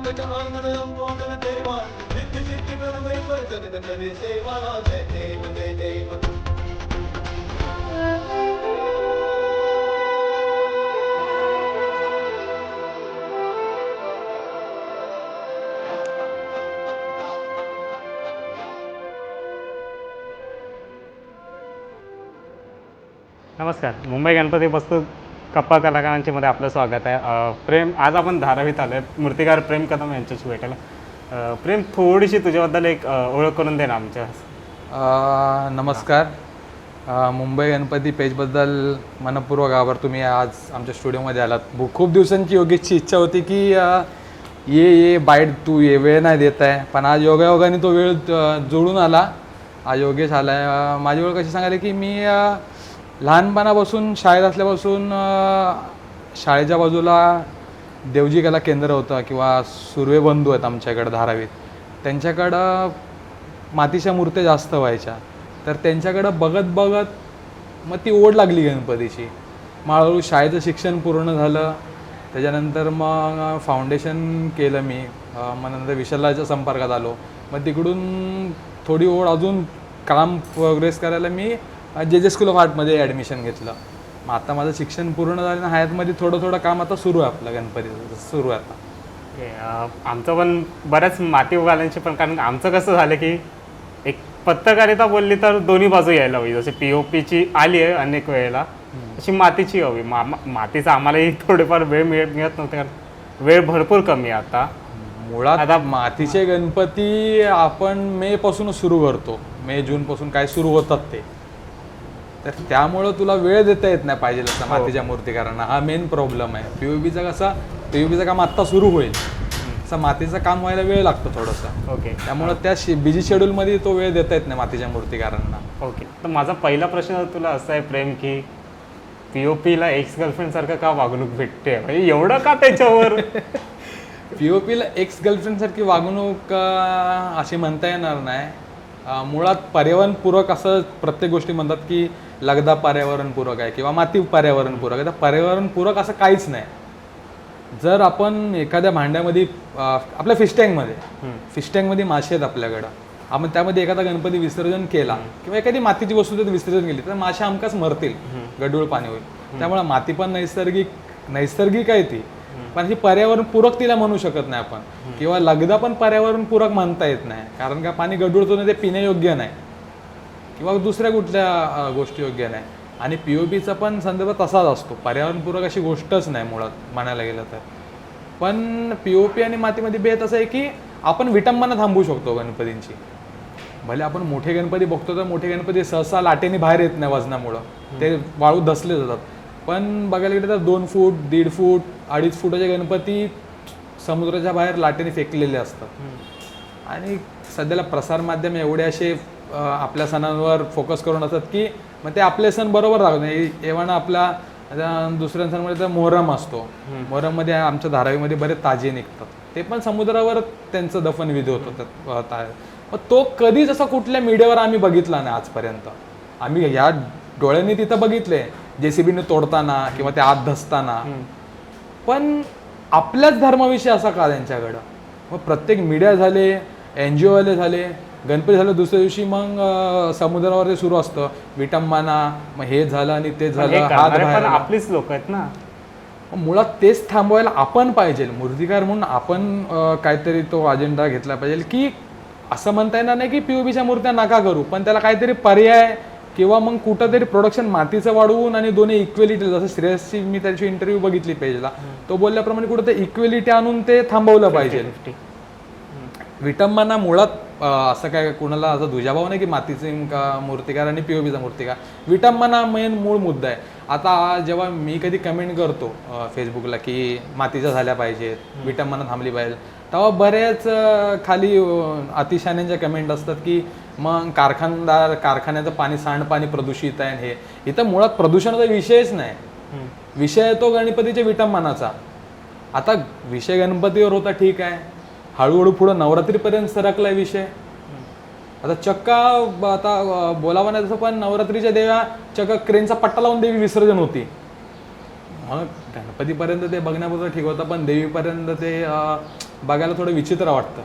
संकट हारण मोगल देवा सिद्धी सिद्धी प्रभय वर्तन करे सेवा जय देव जय देव. नमस्कार. मुंबई गणपती वस्तू कप्पा कलाकारांचे मध्ये आपलं स्वागत आहे. प्रेम, आज आपण धारावीत आलो आहे मूर्तिकार प्रेम कदम यांच्याशी भेटायला. प्रेम, थोडीशी तुझ्याबद्दल एक ओळख करून दे ना आमच्या. नमस्कार. मुंबई गणपती पेजबद्दल मनपूर्वक आभार. तुम्ही आज आमच्या स्टुडिओमध्ये आलात. खूप दिवसांची योगेशची इच्छा होती की ये बाईट तू ये, वेळ नाही देत आहे, पण आज योगायोगाने तो वेळ जुळून आला. आज योगेश आला आहे. माझी ओळख कशी सांगायला की मी लहानपणापासून शाळेत असल्यापासून शाळेच्या बाजूला देवजी कला केंद्र होतं किंवा सुर्वे बंधू आहेत आमच्याकडं धारावीत. त्यांच्याकडं मातीच्या मूर्त्या जास्त व्हायच्या, तर त्यांच्याकडं बघत बघत मग ती ओढ लागली गणपतीची. मग हळूहळू शाळेचं शिक्षण पूर्ण झालं. त्याच्यानंतर मग फाउंडेशन केलं मी. मग नंतर विशालाच्या संपर्कात आलो. मग तिकडून थोडी ओढ अजून काम प्रोग्रेस करायला मी जे स्कूल ऑफ आर्टमध्ये ॲडमिशन घेतलं. मग आता माझं शिक्षण पूर्ण झालं. हयातमध्ये थोडं काम आता सुरू आहे. आपलं गणपतीचं सुरू आहे आता. आमचं पण बऱ्याच मातीवाल्यांचे पण, कारण आमचं कसं झालं की एक पत्रकारिता बोलली तर दोन्ही बाजू यायला हवी. जसे POPची आली आहे अनेक वेळेला, अशी मातीची हवी. मातीचा आम्हालाही थोडेफार वेळ मिळत नव्हते, कारण वेळ भरपूर कमी आहे आता. मुळात आता मातीचे गणपती आपण मेपासूनच सुरू करतो. जूनपासून काय सुरू होतात ते, तर त्यामुळं तुला वेळ देता येत नाही पाहिजे असं मातीच्या मूर्तिकारांना. हा मेन प्रॉब्लेम आहे. POPचं काम आत्ता सुरू होईल, असं मातीचं काम व्हायला वेळ लागतो थोडंसं. ओके. त्यामुळं त्या बिझी शेड्यूलमध्ये तो वेळ देता येत नाही मातीच्या मूर्तिकारांना. ओके. तर माझा पहिला प्रश्न तुला असा आहे प्रेम, की POPला एक्स गर्लफ्रेंड सारखं का वागणूक भेटते, म्हणजे एवढं का त्याच्यावर? POPला एक्स गर्लफ्रेंडसारखी वागणूक अशी म्हणता येणार नाही. मुळात पर्यावरणपूरक असं प्रत्येक गोष्टी म्हणतात की लगदा पर्यावरणपूरक आहे किंवा माती पर्यावरणपूरक आहे. तर पर्यावरणपूरक असं काहीच नाही. जर आपण एखाद्या भांड्यामध्ये आपल्या फिश टँकमध्ये मासे आहेत आपल्याकडं, आपण त्यामध्ये एखादा गणपती विसर्जन केला किंवा एखादी मातीची वस्तू त्यात विसर्जन केली तर मासे हमखास मरतील, गढूळ पाणी होईल. त्यामुळे माती पण नैसर्गिक आहे ती, पण ही पर्यावरणपूरक तिला म्हणू शकत नाही आपण. किंवा लगदा पण पर्यावरणपूरक म्हणता येत नाही, कारण का पाणी गढूळतो नाही, ते पिण्यायोग्य नाही किंवा दुसऱ्या कुठल्या गोष्टी योग्य नाही. आणि POPचा पण संदर्भ तसाच असतो. पर्यावरणपूरक अशी गोष्टच नाही मुळात म्हणायला गेलं तर. पण POP आणि मातीमध्ये भेद असं आहे की आपण विटंबना थांबवू शकतो गणपतींची. भले आपण मोठे गणपती बघतो तर मोठे गणपती सहसा लाटेने बाहेर येत नाही वजनामुळं, ते वाळू धसले जातात. पण बघायला गेलं तर 2 फूट 1.5 फूट 2.5 फुटाचे गणपती समुद्राच्या बाहेर लाटेने फेकलेले असतात. आणि सध्याला प्रसारमाध्यम एवढे असे आपल्या सणांवर फोकस करून असतात की मग ते आपले सण बरोबर दाखवत नाही. एव्हाना आपला दुसऱ्या सणामध्ये तर मोहरम असतो. मोहरममध्ये आमच्या धारावीमध्ये बरेच ताजे निघतात, ते पण समुद्रावर त्यांचं दफनविधी होतं. मग तो कधीच असा कुठल्या मीडियावर आम्ही बघितला नाही आजपर्यंत. आम्ही या डोळ्यांनी तिथं बघितले JCBने तोडताना किंवा ते आत धसताना, पण आपल्याच धर्माविषयी असा का त्यांच्याकडं? मग प्रत्येक मीडिया झाले, NGO वाले झाले, गणपती झालं, दुसऱ्या दिवशी मग समुद्रावर ते सुरू असतं विटंबना, मग हे झालं आणि ते झालं, हात बाहेर. आपलीच लोक आहेत ना. मुळात तेच थांबवायला आपण पाहिजे. मूर्तिकार म्हणून आपण काहीतरी तो अजेंडा घेतला पाहिजे की असं म्हणता येणार नाही की POPच्या मूर्त्या नका करू, पण त्याला काहीतरी पर्याय किंवा मग कुठंतरी प्रोडक्शन मातीचं वाढवून आणि दोन्ही इक्वेलिटी, जसं श्रेयसची मी त्याची इंटरव्ह्यू बघितली पेजला, तो बोलल्याप्रमाणे कुठं इक्वेलिटी आणून ते थांबवलं पाहिजे. विटंबना मुळात असं काय कुणाला असं दुजाभाव नाही की मातीचे मूर्तिकार आणि POPचा मूर्तिकार. विटंबना मेन मूळ मुद्दा आहे. आता जेव्हा मी कधी कमेंट करतो फेसबुकला की मातीच्या झाल्या पाहिजेत, विटंबना थांबली पाहिजे, तेव्हा बऱ्याच खाली अतिशहाण्यांच्या कमेंट असतात की मग कारखान्याचं पाणी, सांडपाणी प्रदूषित आहे. हे इथं मुळात प्रदूषणाचा विषयच नाही. विषय आहे तो गणपतीच्या विटंबनाचा. आता विषय गणपतीवर होता, ठीक आहे, हळूहळू पुढं नवरात्रीपर्यंत सरकलाय विषय. आता चक्का आता बोलावं नाही तसं, पण नवरात्रीच्या देव्या चक्क क्रेनचा पट्टा लावून देवी विसर्जन होती. मग गणपतीपर्यंत ते बघण्यापुरतं ठीक होतं, पण देवीपर्यंत ते बघायला थोडं विचित्र वाटतं.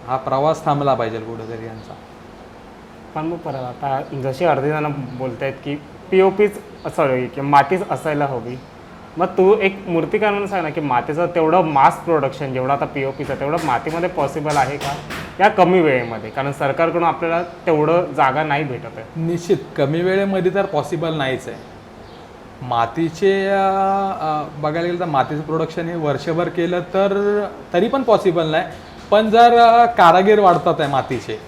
हा प्रवास थांबला पाहिजे कुठेतरी यांचा. पण मग परत आता जशी अर्धी जण बोलत आहेत की POPच सॉरी की मातीच असायला हवी, मग तू एक मूर्तिकार म्हणून सांग ना की मातीचं तेवढं मास प्रोडक्शन जेवढं आता POPचं तेवढं मातीमध्ये पॉसिबल आहे का या कमी वेळेमध्ये? कारण सरकारकडून आपल्याला तेवढं जागा नाही भेटत आहे. निश्चित कमी वेळेमध्ये तर पॉसिबल नाहीच आहे. मातीचे बघायला गेलं तर मातीचं प्रोडक्शन हे वर्षभर केलं तर तरी पण पॉसिबल नाही. पण जर कारागीर वाढतात आहे मातीचे,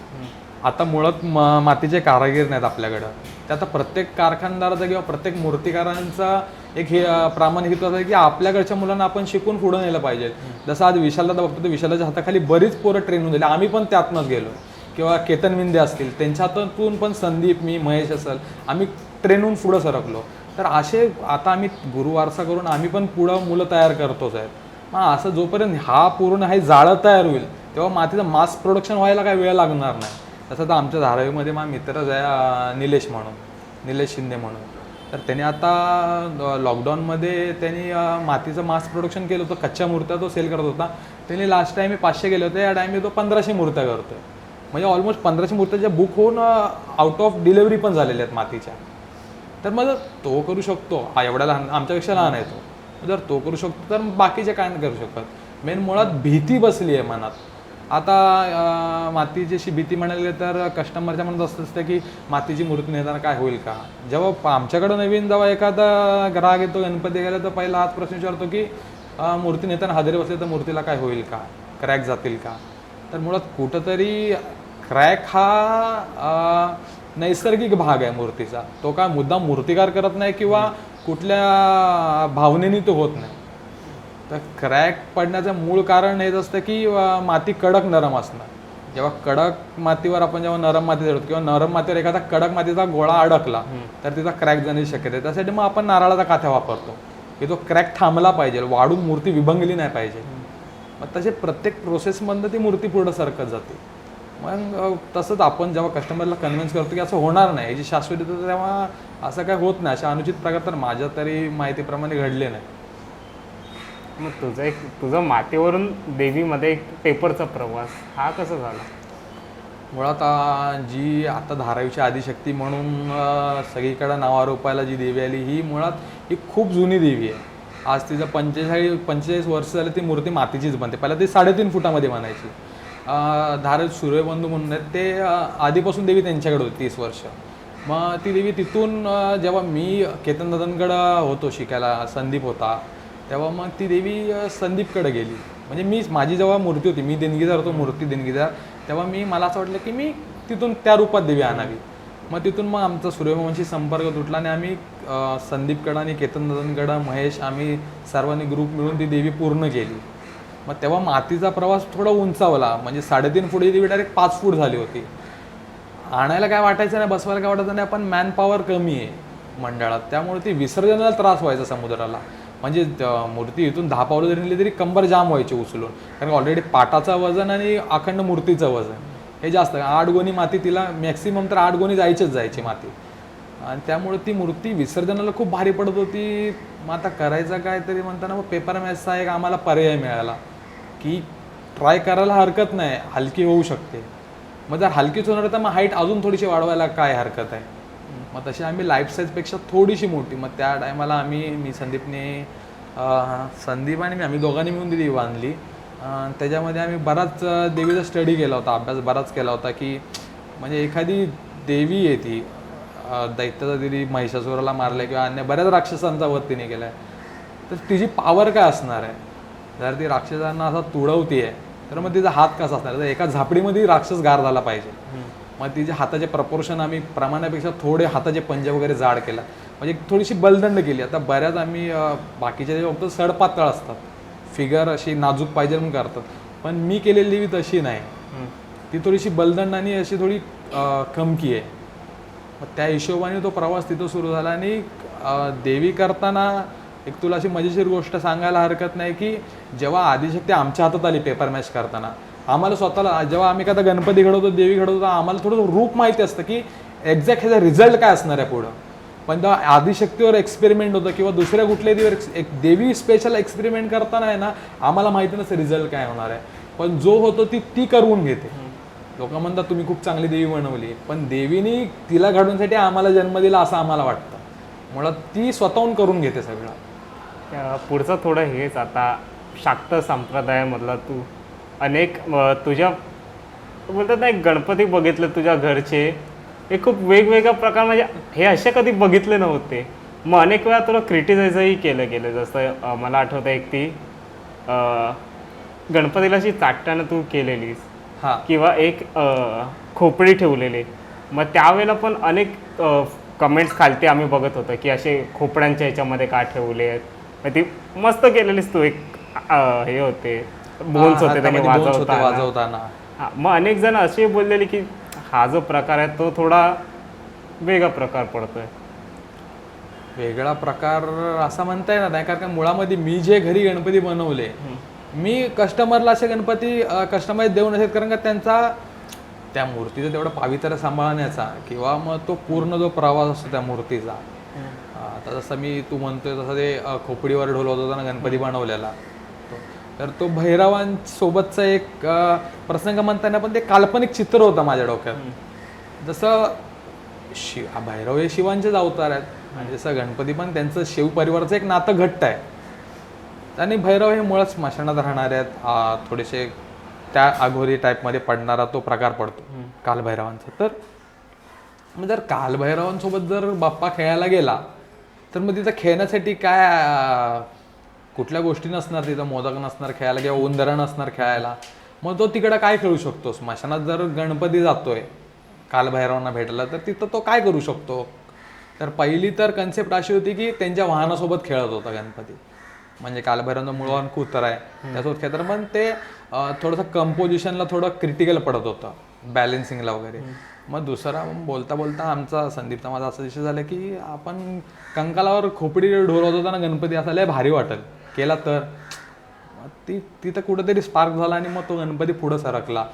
आता मुळात मातीचे कारागीर नाहीत आपल्याकडं, ते आता प्रत्येक कारखानदाराचा किंवा प्रत्येक मूर्तिकारांचा एक हे प्रामाणिक आहे की आपल्याकडच्या मुलांना आपण शिकून पुढं नेलं पाहिजे. जसं आज विशालदादा बघतो, तर विशालाच्या हाताखाली बरीच पोरं ट्रेन होऊन दिली, आम्ही पण त्यातनंच गेलो. किंवा केतन विंदे असतील, त्यांच्या हातातून पण संदीप, मी, महेश असेल, आम्ही ट्रेन होऊन पुढं सरकलो. तर असे आता आम्ही गुरुवारसा करून आम्ही पण पुढं मुलं तयार करतोच आहेत. मग असं जोपर्यंत हा पूर्ण हे जाळं तयार होईल तेव्हा मातीचं मास प्रोडक्शन व्हायला काय वेळ लागणार नाही. तसं तर आमच्या धारावीमध्ये माझा मित्रच आहे निलेश शिंदे म्हणून, तर त्याने आता लॉकडाऊनमध्ये त्यांनी मातीचं मास प्रोडक्शन केलं होतं. कच्च्या मूर्त्या तो सेल करत होता. त्यांनी लास्ट टाईम 500 गेले होते, या टाईमला तो 1500 मूर्त्या करतोय. म्हणजे ऑलमोस्ट 1500 मूर्त्याच्या बुक होऊन आउट ऑफ डिलेवरी पण झालेल्या आहेत मातीच्या. तर मग तो करू शकतो, हा एवढा लहान आमच्यापेक्षा लहान आहे तो, जर तो करू शकतो तर बाकीचे काय नाही करू शकत. मेन मुळात भीती बसली आहे मनात. आता मातीची अशी भीती म्हणाली तर कस्टमरच्या मनात असतं असतं की मातीची मूर्ती नेताना काय होईल का. जेव्हा आमच्याकडं नवीन जेव्हा एखादा ग्राहक येतो गणपती गेला तर पहिला हाच प्रश्न विचारतो की मूर्ती नेताना हादरे बसले तर मूर्तीला काय होईल का, क्रॅक जातील का. तर मुळात कुठंतरी क्रॅक हा नैसर्गिक भाग आहे मूर्तीचा. तो काय मुद्दाम मूर्तिकार करत नाही किंवा कुठल्या भावनेने तो होत नाही. तर क्रॅक पडण्याचं मूळ कारण हेच असतं की माती कडक नरम असणं. जेव्हा कडक मातीवर आपण जेव्हा नरम माती चढवतो किंवा नरम मातीवर एखादा कडक मातीचा गोळा अडकला तर तिचा क्रॅक जाण्याची शक्यता आहे. त्यासाठी मग आपण नारळाचा काथ्या वापरतो की तो क्रॅक थांबला पाहिजे, वाढून मूर्ती विभंगली नाही पाहिजे. मग तसे प्रत्येक प्रोसेसमधनं ती मूर्ती पुढं सरकत जाते. मग तसंच आपण जेव्हा कस्टमरला कन्व्हिन्स करतो की असं होणार नाही, याची शाश्वती होतं, तेव्हा असं काय होत नाही. अशा अनुचित प्रकार तर माझ्या तरी माहितीप्रमाणे घडले नाही. मग तुझं मातीवरून देवीमध्ये एक पेपरचा प्रवास हा कसा झाला? मुळात जी आता धारावीची आदिशक्ती म्हणून सगळीकडे नावारूपायला जी देवी आली ही मुळात ही खूप जुनी देवी आहे. आज तिचं 45 वर्ष झाली ती मूर्ती मातीचीच बनते. पहिला ती 3.5 फुटामध्ये बनायची. धारावी सूर्यबंधू म्हणून आहेत ते आधीपासून देवी त्यांच्याकडे होती 30 वर्ष. मग ती देवी तिथून जेव्हा मी केतन दादांकडं होतो शिकायला, संदीप होता, तेव्हा मग ती देवी संदीपकडे गेली. म्हणजे माझी जेव्हा मूर्ती होती, मी देणगीदार होतो, मूर्ती देणगीदार, तेव्हा मला असं वाटलं की मी तिथून त्या रूपात देवी आणावी. मग तिथून मग आमचा सूर्यवंशी संपर्क तुटला आणि आम्ही संदीपकडं आणि केतन दादांकडं महेश आम्ही सर्वांनी ग्रुप मिळून ती देवी पूर्ण केली. मग तेव्हा मातीचा प्रवास थोडा उंचावला, म्हणजे 3.5 फूट देवी डायरेक्ट 5 फूट झाली होती. आणायला काय वाटायचं नाही, बसवायला काय वाटायचं नाही, पण मॅन पॉवर कमी आहे मंडळात, त्यामुळे ती विसर्जनाला त्रास व्हायचा समुद्राला. म्हणजे मूर्ती इथून 10 पावलं जरी नेली तरी कंबर जाम व्हायची उचलून, कारण ऑलरेडी पाटाचं वजन आणि अखंड मूर्तीचं वजन हे जास्त. 8 गोणी माती तिला मॅक्सिमम तर 8 गोणी जायची माती, आणि त्यामुळे ती मूर्ती विसर्जनाला खूप भारी पडत होती. मग आता करायचं काय तरी म्हणताना मग पेपर मॅचचा एक आम्हाला पर्याय मिळाला की ट्राय करायला हरकत नाही, हलकी होऊ शकते. मग जर हलकीच होणार तर मग हाईट अजून थोडीशी वाढवायला काय हरकत आहे. मग तशी आम्ही लाईफ साईजपेक्षा थोडीशी मोठी, मग त्या टायमाला मी संदीप आणि आम्ही दोघांनी मिळून ती देवी बांधली. त्याच्यामध्ये आम्ही बराच देवीचा स्टडी केला होता, अभ्यास बराच केला होता की म्हणजे एखादी देवी आहे ती दैत्याचा देवी महिषासुराला मारल्या किंवा अन्य बऱ्याच राक्षसांचा वध तिने केला आहे, तर तिची पॉवर काय असणार आहे. जर ती राक्षसांना असा तुडवती आहे तर मग तिचा हात कसा असणार, तर एका झापडीमध्ये राक्षस गार झाला पाहिजे. मग तिचे हाताचे प्रपोर्शन आम्ही प्रमाणापेक्षा थोडे हाताचे पंजे वगैरे जाड केला, म्हणजे थोडीशी बलदंड केली. आता बऱ्याच आम्ही बाकीच्या देवी फक्त सडपातळ असतात, फिगर अशी नाजूक पाहिजे म्हणून करतात, पण मी केलेली देवी तशी नाही, ती थोडीशी बलदंड आणि अशी थोडी खमकी आहे. मग त्या हिशोबाने तो प्रवास तिथं सुरू झाला. आणि देवी करताना एक तुला अशी मजेशीर गोष्ट सांगायला हरकत नाही की जेव्हा आदिशक्ती आमच्या हातात आली पेपर मॅच करताना, आम्हाला स्वतःला जेव्हा आम्ही एखादा गणपती घडवतो, देवी घडवतो, आम्हाला थोडं रूप माहिती असतं की एक्झॅक्ट ह्याचा रिझल्ट काय असणार आहे पुढं. पण तेव्हा आदिशक्तीवर एक्सपेरिमेंट होतं किंवा दुसऱ्या कुठल्याही देवीवर एक देवी स्पेशल एक्सपेरिमेंट करताना आहे ना, आम्हाला माहिती नसतं रिझल्ट काय होणार आहे, पण जो होतो ती करून घेते. लोक म्हणतात तुम्ही खूप चांगली देवी बनवली, पण देवीने तिला घडवण्यासाठी आम्हाला जन्म दिला असं आम्हाला वाटतं. मुळात ती स्वतःहून करून घेते सगळं. पुढचं थोडं हेच, आता शाक्त संप्रदायामधला तू अनेक तुझ्या बोलतात ना, एक गणपती बघितले तुझ्या घरचे, हे खूप वेगवेगळ्या प्रकार, म्हणजे हे असे कधी बघितले नव्हते. मग अनेक वेळा तुला क्रिटिसाइजही केलं. जसं मला आठवतं एक ती गणपतीला अशी चाटण्यानं तू केलेलीस, हां, किंवा एक खोपडी ठेवलेली. मग त्यावेळेला पण अनेक कमेंट्स खालती आम्ही बघत होतो की असे खोपड्यांच्या ह्याच्यामध्ये का ठेवले आहेत. मग ती मस्त केलेलीस तू, एक हे होते बोन्स होते त्यांनी वाजवताना. हां, मग अनेक जण असे बोललेले की हा जो प्रकार आहे तो थोडा वेगळा प्रकार पडतोय. वेगळा प्रकार असा म्हणता येणार नाही, कारण मुळामध्ये मी जे घरी गणपती बनवले, मी कस्टमरला असे गणपती कस्टमाइज देऊ नसेल, कारण का त्यांचा त्या मूर्तीचं तेवढं पावित्र्य सांभाळण्याचा किंवा मग तो पूर्ण जो प्रवास असतो त्या मूर्तीचा. आता जसं तू म्हणतोय तसं ते खोपडीवर ढोल वाजवताना गणपती बनवलेला, तर तो भैरवांसोबतचा एक प्रसंग म्हणताना पण ते काल्पनिक चित्र होतं माझ्या डोक्यात. जसं भैरव हे शिवांचेच अवतार आहेत आणि जसं गणपती पण त्यांचं शिव परिवाराचं एक नातं घट्ट आहे. आणि भैरव हे मुळात स्मशानात राहणारे आहेत, थोडेसे त्या अघोरी टाईपमध्ये पडणारा तो प्रकार पडतो कालभैरवांचा. तर मग जर कालभैरवांसोबत जर बाप्पा खेळायला गेला तर मग तिथं खेळण्यासाठी काय कुठल्या गोष्टी नसणार, तिथं मोदक नसणार खेळायला किंवा उंदरं नसणार खेळायला, मग तो तिकडं काय खेळू शकतो? स्मशानात जर गणपती जातोय कालभैरवांना भेटायला तर तिथं तो काय करू शकतो? तर पहिली तर कन्सेप्ट अशी होती की त्यांच्या वाहनासोबत खेळत होता गणपती, म्हणजे कालभैरवांचा मूळ वाहन कुत्रा आहे त्यासोबत खेळत, पण ते थोडंसं कंपोजिशनला थोडं क्रिटिकल पडत होतं, बॅलेन्सिंगला वगैरे. मग दुसरा बोलता बोलता आमचा संदीपचा माझा असा विषय झाला की आपण कंकालावर खोपडी ढोल वाजवताना गणपती असा लय भारी वाटेल केला तर. तिथं कुठंतरी स्पार्क झाला आणि मग तो गणपती पुढं सरकला.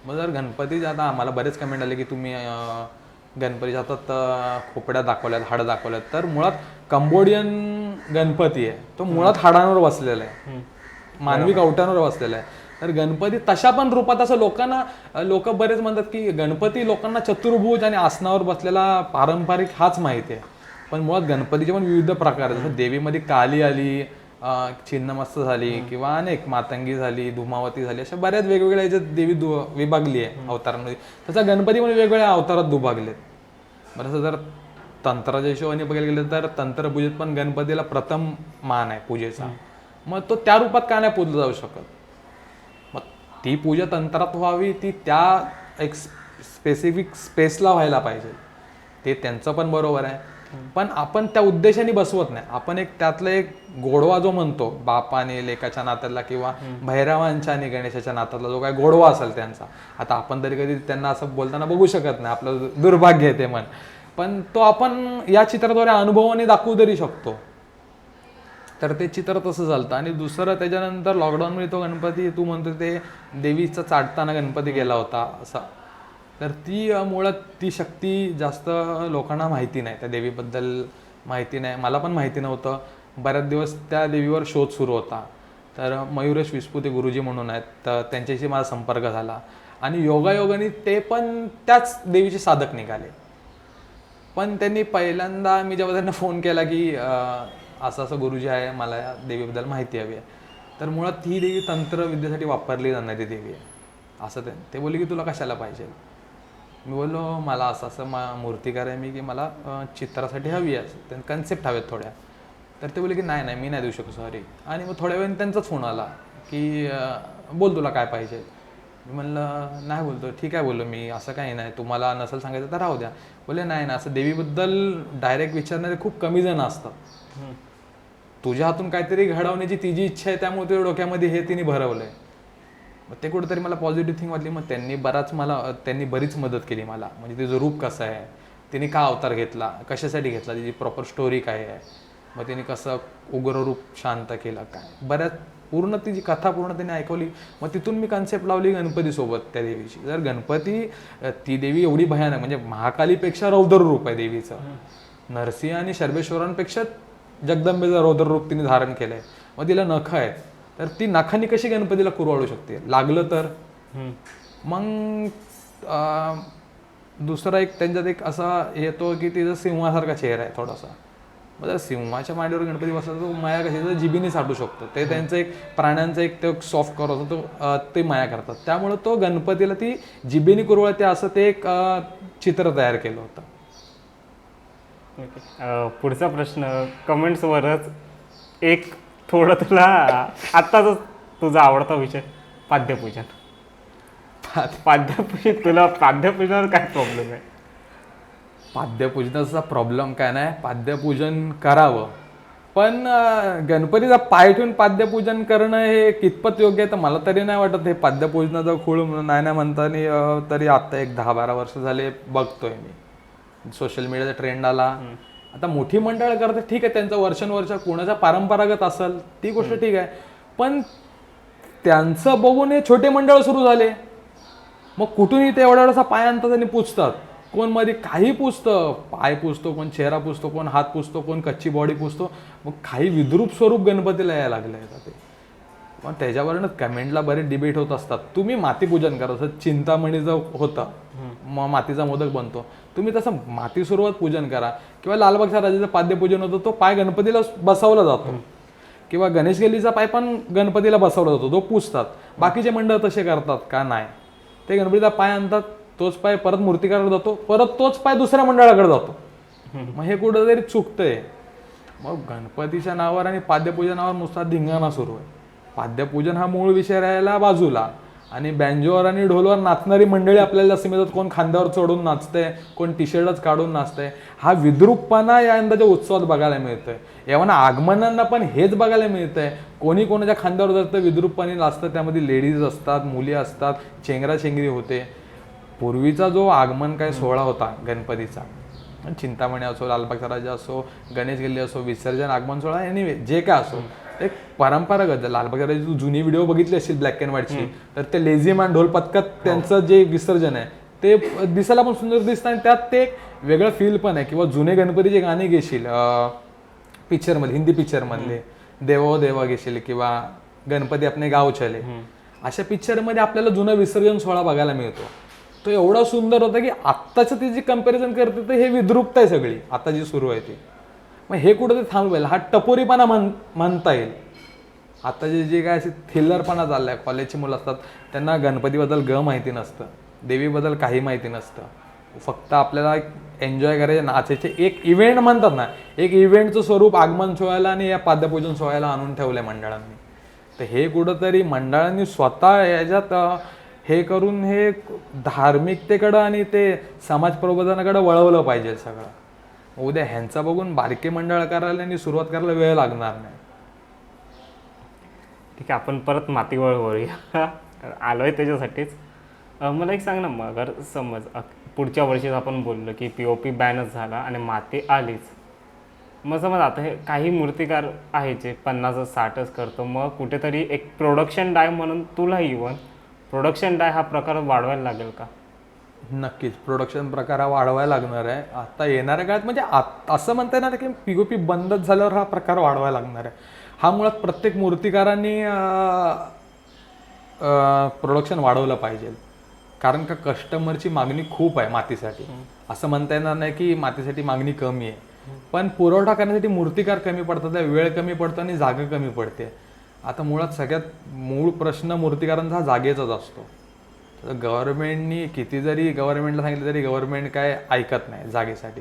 मग जर गणपती आता आम्हाला बरेच कमेंट आले की तुम्ही गणपतीच्या हातात खोपड्या दाखवल्यात, हाडं दाखवल्यात, तर मुळात कंबोडियन गणपती आहे तो मुळात हाडांवर बसलेला आहे, मानवी कवट्यांवर बसलेला आहे. तर गणपती तशा पण रूपात असं लोक बरेच म्हणतात की गणपती लोकांना चतुर्भुज आणि आसनावर बसलेला पारंपरिक हाच माहिती आहे, पण मुळात गणपतीचे पण विविध प्रकार आहेत. जसं देवीमध्ये काली आली, छिन्नमस्त झाली, किंवा अनेक मातंगी झाली, धुमावती झाली, अशा बऱ्याच वेगवेगळ्या याच्यात देवी विभागली आहे अवतारांमध्ये. तसा गणपती पण वेगवेगळ्या अवतारात विभागलेत. बरंच जर तंत्राच्या हिशोबाने बघायला गेलं तर तंत्रपूजेत पण गणपतीला प्रथम मान आहे पूजेचा, मग तो त्या रूपात का नाही पूजला जाऊ शकत? मग ती पूजा तंत्रात व्हावी, ती त्या एक स्पेसिफिक स्पेसला व्हायला पाहिजे, ते त्यांचं पण बरोबर आहे. पण आपण त्या उद्देशाने बसवत नाही, आपण एक त्यातलं एक गोडवा जो म्हणतो बापाने लेकाच्या नात्यातला किंवा भैरवांच्या आणि गणेशाच्या नात्यातला जो काय गोडवा असेल त्यांचा, आता आपण तरी कधी त्यांना असं बोलताना बघू शकत नाही, आपलं दुर्भाग्य आहे ते मन, पण तो आपण या चित्राद्वारे अनुभवाने दाखवू तरी शकतो. तर ते चित्र तसं चालतं. आणि दुसरं त्याच्यानंतर लॉकडाऊनमध्ये तो गणपती तू म्हणतो ते देवीचा चाटताना गणपती गेला होता असा, तर ती मुळात ती शक्ती जास्त लोकांना माहिती नाही, त्या देवीबद्दल माहिती नाही, मला पण माहिती नव्हतं. बऱ्याच दिवस त्या देवीवर शोध सुरू होता. तर मयुरेश विस्पुते गुरुजी म्हणून आहेत, तर त्यांच्याशी माझा संपर्क झाला आणि योगायोगाने ते पण त्याच देवीचे साधक निघाले. पण त्यांनी पहिल्यांदा मी जेव्हा त्यांना फोन केला की असं असं गुरुजी आहे, मला या देवीबद्दल माहिती हवी आहे, तर मुळात ही देवी तंत्रविद्येसाठी वापरली जाणारी देवी आहे असं ते बोलले की तुला कशाला पाहिजे? मी बोललो मला असं मूर्तिकार आहे मी, की मला चित्रासाठी हवी आहे, त्यांना कन्सेप्ट हवेत थोड्या. तर ते बोलले की नाही मी नाही देऊ शकतो सॉरी. आणि मग थोड्या वेळाने त्यांचाच फोन आला की बोल तुला काय पाहिजे. मी म्हणलं नाही, बोलतो ठीक आहे, बोललो मी असं काही नाही, तुम्हाला नसेल सांगायचं तर राहू द्या. बोलले नाही ना, असं देवीबद्दल डायरेक्ट विचारणारे खूप कमी जण असतात, तुझ्या हातून काहीतरी घडवण्याची तिची इच्छा आहे त्यामुळे तुझ्या डोक्यामध्ये हे तिने भरवलंय. मग ते कुठेतरी मला पॉझिटिव्ह थिंग वाटली. मग त्यांनी बरीच मदत केली मला, म्हणजे तिचं रूप कसं आहे, तिने का अवतार घेतला, कशासाठी घेतला, तिची प्रॉपर स्टोरी काय आहे, मग तिने कसं उग्र रूप शांत केलं, काय बऱ्याच पूर्ण तिची कथा पूर्ण त्यांनी ऐकवली. मग तिथून मी कन्सेप्ट लावली गणपतीसोबत त्या देवीची. जर गणपती ती देवी एवढी भयानक, म्हणजे महाकालीपेक्षा रौद्र रूप आहे देवीचं, नरसिंह आणि सर्वेश्वरांपेक्षा जगदंबेचं रौद्ररूप तिने धारण केलंय. मग तिला नख आहेत, तर ती नखांनी कशी गणपतीला कुरवाळू शकते? लागलं तर मग दुसरा एक त्यांच्यात एक असा येतो की तिचा सिंहासारखा चेहरा आहे थोडासा. मग त्या सिंहाच्या मांडीवर गणपती बसला तो माया कशी तर जिबीने साठू शकतो. ते त्यांचं एक प्राण्यांचं एक ते सॉफ्ट कवर होतं, तो ते माया करतात. त्यामुळे तो गणपतीला ती जिबीने कुरवळते असं ते एक चित्र तयार केलं होतं. पुढचा प्रश्न कमेंट्सवरच एक थोडं तुला आत्ताच तुझा आवडता विषय पाद्यपूजन. पाद्यपूजन तुला पाद्यपूजनावर काय प्रॉब्लेम आहे? पाद्यपूजनाचा प्रॉब्लेम काय नाही, पाद्यपूजन करावं, पण गणपतीचा पाय ठेवून पाद्यपूजन करणं हे कितपत योग्य आहे तर मला तरी नाही वाटत. हे पाद्यपूजनाचा खूळ नाही म्हणताना तरी आता एक 10-12 वर्ष झाले बघतोय मी. सोशल मीडियाचा ट्रेंड आला, आता मोठी मंडळ करते ठीक आहे, त्यांचं वर्षानुवर्ष कोणाचा पारंपरागत असेल ती गोष्ट ठीक आहे, पण त्यांचं बघून हे छोटे मंडळ सुरू झाले. मग कुठूनही ते एवढा एवढासा पाय आणतात आणि पुजतात. कोण मध्ये काही पुजतं, पाय पुजतो, कोण चेहरा पुजतो, कोण हात पुजतो, कोण कच्ची बॉडी पुजतो. मग काही विद्रूप स्वरूप गणपतीला यायला लागलं आहे ते. मग त्याच्यावरनं कमेंटला बरेच डिबेट होत असतात. तुम्ही मातीपूजन करा, असं चिंतामणीचं होतं, मग मातीचा मोदक बनतो, तुम्ही तसं माती सुरुवात पूजन करा. किंवा लालबागच्या राजाचं पाद्यपूजन होतं, तो पाय गणपतीला बसवला जातो. किंवा गणेश गल्लीचा पाय पण गणपतीला बसवला जातो, तो पुजतात. बाकीचे मंडळ तसे करतात का? नाही. ते गणपतीचा पाय आणतात, तोच पाय परत मूर्तिकाराकडे जातो, परत तोच पाय दुसऱ्या मंडळाकडे जातो. मग हे कुठंतरी चुकतंय. मग गणपतीच्या नावावर आणि पाद्यपूजनावर नुसता धिंगाणा सुरू आहे. पाद्यपूजन हा मूळ विषय राहायला बाजूला, आणि बँजोवर आणि ढोलवर नाचणारी मंडळी आपल्याला जास्त मिळतात. कोण खांद्यावर चढून नाचतंय, कोण टी शर्टच काढून नाचतंय. हा विद्रूपपणा या यंदाच्या उत्सवात बघायला मिळतोय. एव्हा आगमनांना पण हेच बघायला मिळतंय. कोणी कोणाच्या खांद्यावर जातं, विद्रूपपणे नाचतं, त्यामध्ये लेडीज असतात, मुली असतात, चेंगराचेंगरी होते. पूर्वीचा जो आगमन काय सोहळा होता गणपतीचा, चिंतामणी असो, लालबागचा राजा असो, गणेश गल्ली असो, विसर्जन, आगमन सोहळा, एनिवे जे काय असो, एक परंपरागत. लालबागच्या राजाची तू जुनी व्हिडिओ बघितली असेल ब्लॅक अँड व्हाईटची, तर ते लेझिम आणि ढोल पथकात त्यांचं जे विसर्जन आहे ते दिसायला पण सुंदर दिसतं, आणि त्यात ते एक वेगळं फील पण आहे. किंवा जुने गणपतीचे गाणे घेशील पिक्चरमध्ये, हिंदी पिक्चरमधले देवो देवा घेशील, किंवा गणपती आपले गाव चले, अशा पिक्चरमध्ये आपल्याला जुनं विसर्जन सोहळा बघायला मिळतो. तो एवढा सुंदर होता की आत्ताचं ते जे कंपॅरिझन करते तर हे विद्रूपता आहे सगळी आता जी सुरू आहे ती. मग हे कुठं ते थांबवेल, हा टपोरीपणा म्हणता येईल. आता जे काय असे थिल्लरपणा चाललाय. कॉलेजची मुलं असतात, त्यांना गणपतीबद्दल माहिती नसतं, देवीबद्दल काही माहिती नसतं. फक्त आपल्याला एन्जॉय करायचे, नाचायचे. एक इव्हेंट म्हणतात ना, एक इव्हेंटचं स्वरूप आगमन सोहळ्याला आणि या पाद्यपूजन सोहळ्याला आणून ठेवलंय मंडळांनी. तर हे कुठंतरी मंडळांनी स्वतः याच्यात हे करून हे धार्मिकतेकडं आणि ते समाज प्रबोधनाकडे वळवलं पाहिजे सगळं. उद्या ह्यांचा बघून बारके मंडळ करायला आणि सुरुवात करायला वेळ लागणार नाही. ठीक आहे, आपण परत मातीवर वळूया. आलोय त्याच्यासाठीच. मला एक सांग ना, मग अगर समज पुढच्या वर्षीच आपण बोललो की POP बॅनच झाला आणि माती आलीच, मग समज आता हे काही मूर्तिकार आहे जे 50-60च करतो, मग कुठेतरी एक प्रोडक्शन डाय म्हणून तुला इव्हन प्रोडक्शन डाय हा प्रकार वाढवायला लागेल का? नक्कीच प्रोडक्शन प्रकार हा वाढवायला लागणार आहे आता येणाऱ्या काळात. म्हणजे असं म्हणता येणार की POP बंदच झाल्यावर हा प्रकार वाढवायला लागणार आहे. हा मुळात प्रत्येक मूर्तिकारांनी प्रोडक्शन वाढवलं पाहिजे, कारण का कस्टमरची मागणी खूप आहे मातीसाठी. असं म्हणता येणार नाही की मातीसाठी मागणी कमी आहे, पण पुरवठा करण्यासाठी मूर्तिकार कमी पडतात, वेळ कमी पडतो आणि जागा कमी पडते. आता मुळात सगळ्यात मूळ प्रश्न मूर्तिकारांचा हा जागेचाच असतो. गव्हर्नमेंटनी किती जरी गव्हर्नमेंटला सांगितलं तरी गव्हर्नमेंट काय ऐकत नाही जागेसाठी.